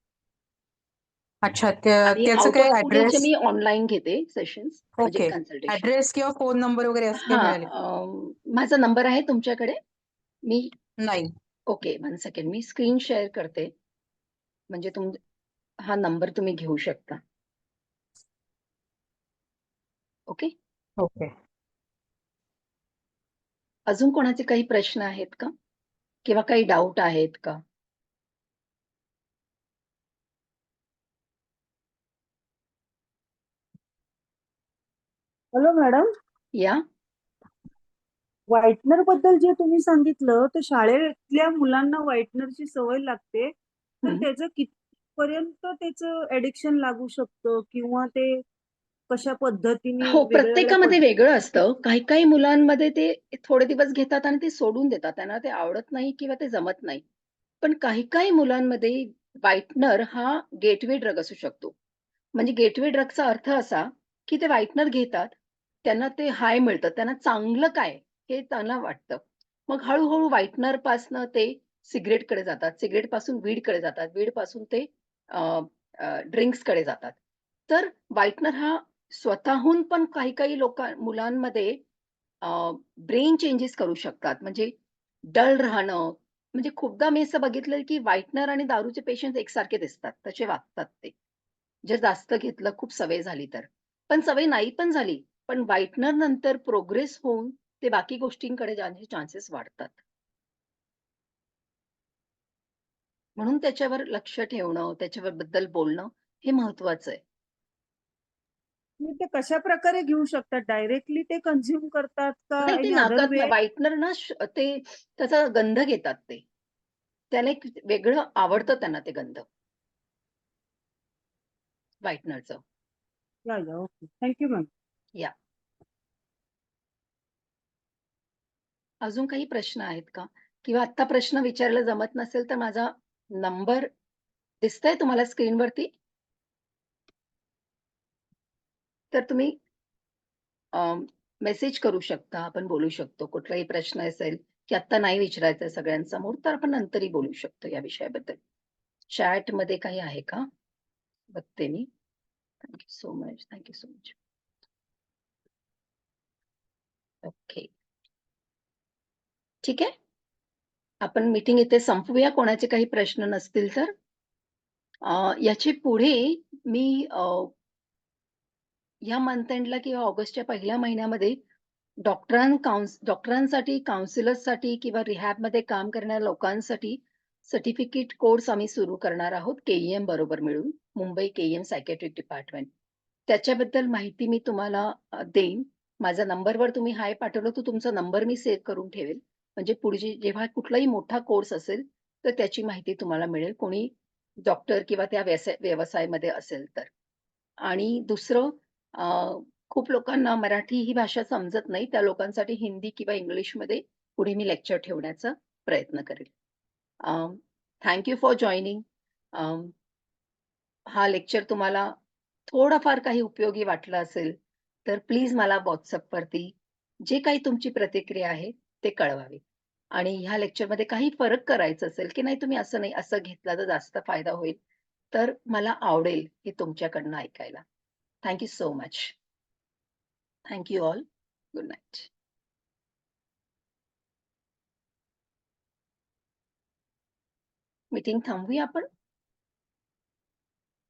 अच्छा, आणि त्याचं आउट काही ऑफ पुणेचे ॲड्रेस? मी ऑनलाईन घेते सेशन्स म्हणजे ओके. कन्सल्टेशन. ॲड्रेस किंवा फोन नंबर वगैरे असं काही हां, मिळेल? माझा नंबर आहे तुमच्याकडे? मी नाही. ओके, 1 सेकंड मी स्क्रीन शेअर करते. म्हणजे हा नंबर तुम्ही घेऊ शकता. ओके. ओके. अजून कोणाचे काही प्रश्न आहेत का? किंवा काही डाउट आहेत का? हॅलो मॅडम, या. व्हाईटनर बद्दल जे तुम्ही सांगितलं, तर शाळेतल्या मुलांना व्हाईटनरची सवय लागते, तर हं. त्याचं कितपर्यंत त्याचं ॲडिक्शन लागू शकतं किंवा ते कशा पद्धतीने हो, वेगळ्या वेगळ्या प्रत्येकामध्ये वेगळं असतं. काही-काही मुलांमध्ये ते थोडे दिवस घेतात आणि ते सोडून देतात. त्यांना ते आवडत नाही किंवा ते जमत नाही. पण काही-काही मुलांमध्ये व्हाईटनर हा गेटवे ड्रग असू शकतो. म्हणजे गेटवे ड्रगचा अर्थ असा, की ते व्हाईटनर घेतात, त्यांना ते हाय मिळतं, त्यांना चांगलं काय हे त्यांना वाटतं. मग हळू-हळू व्हाईटनरपासनं ते सिगारेटकडे जातात, सिगारेटपासून वीडकडे जातात, वीडपासून ते ड्रिंक्सकडे जातात. तर व्हाईटनर हा स्वतःहून पण काही-काही मुलांमध्ये ब्रेन चेंजेस करू शकतात. म्हणजे डल राहणं, म्हणजे खूपदा मी असं बघितलंय, की व्हाईटनर आणि दारूचे पेशंट्स एकसारखे दिसतात. तसे वागतात ते. जर जास्त घेतलं, खूप सवय झाली तर. पण सवय नाही पण झाली, पण व्हाईटनर नंतर प्रोग्रेस होऊन ते बाकी गोष्टींकडे जाण्याचे चान्सेस वाढतात. म्हणून त्याच्यावर लक्ष ठेवणं, त्याच्याबद्दल बोलणं हे महत्वाचं आहे. तुम्ही ते कशाप्रकारे घेऊ शकतात? डायरेक्टली ते कन्झ्युम करतात का नाही ते एनी अदर नाकात वे? व्हाईटनर ना ते त्याचा गंध घेतात ते. त्याला एक वेगळं आवडतं त्यांना ते गंध व्हाईटनरचं. या, या. ओके. Thank you ma'am. या. अजून काही प्रश्न आहेत का? किंवा आत्ता प्रश्न विचारायला जमत नसेल तर माझा नंबर दिसतोय तुम्हाला स्क्रीनवरती? तर तुम्ही मेसेज करू शकता. आपण बोलू शकतो. कुठलाही प्रश्न असेल, की आत्ता नाही विचारायचा आहे सगळ्यांसमोर, तर आपण नंतरही बोलू शकतो या विषयाबद्दल. चॅटमध्ये काही आहे का? बघते मी. Thank you so much. Thank you so much. Okay. ठीक आहे. आपण मीटिंग इथे संपवूया कोणाचे काही प्रश्न नसतील तर. याचे पुढे मी ह्या मंथ एंडला किंवा ऑगस्टच्या पहिल्या महिन्यामध्ये डॉक्टरांसाठी, काउन्सिलर्ससाठी किंवा रिहॅबमध्ये काम करणाऱ्या लोकांसाठी सर्टिफिकेट कोर्स आम्ही सुरू करणार आहोत केईएम बरोबर मिळून, मुंबई केईएम सायकियाट्रिक डिपार्टमेंट. त्याच्याबद्दल माहिती मी तुम्हाला देईन. माझ्या नंबरवर तुम्ही हाय पाठवलं तर तुमचा नंबर मी सेव्ह करून ठेवेल. म्हणजे पुढची जेव्हा कुठलाही मोठा कोर्स असेल, तर त्याची माहिती तुम्हाला मिळेल. कोणी डॉक्टर किंवा त्या व्यवसायामध्ये असेल तर. आणि दुसरं खूप लोकांना मराठी ही भाषा समजत नाही. त्या लोकांसाठी हिंदी किंवा इंग्लिशमध्ये पुढे मी लेक्चर ठेवण्याचा प्रयत्न करेल. Thank you for joining. हा लेक्चर तुम्हाला थोडाफार काही उपयोगी वाटला असेल, तर प्लीज मला WhatsAppवरती जे काही तुमची प्रतिक्रिया आहे, ते कळवावी. आणि ह्या लेक्चरमध्ये काही फरक करायचा असेल, की नाही तुम्ही असं नाही, असं घेतला तर जास्त फायदा होईल, तर मला आवडेल हे तुमच्याकडनं ऐकायला. Thank you so much. Thank you all. Good night. Meeting थांबवूया आपण?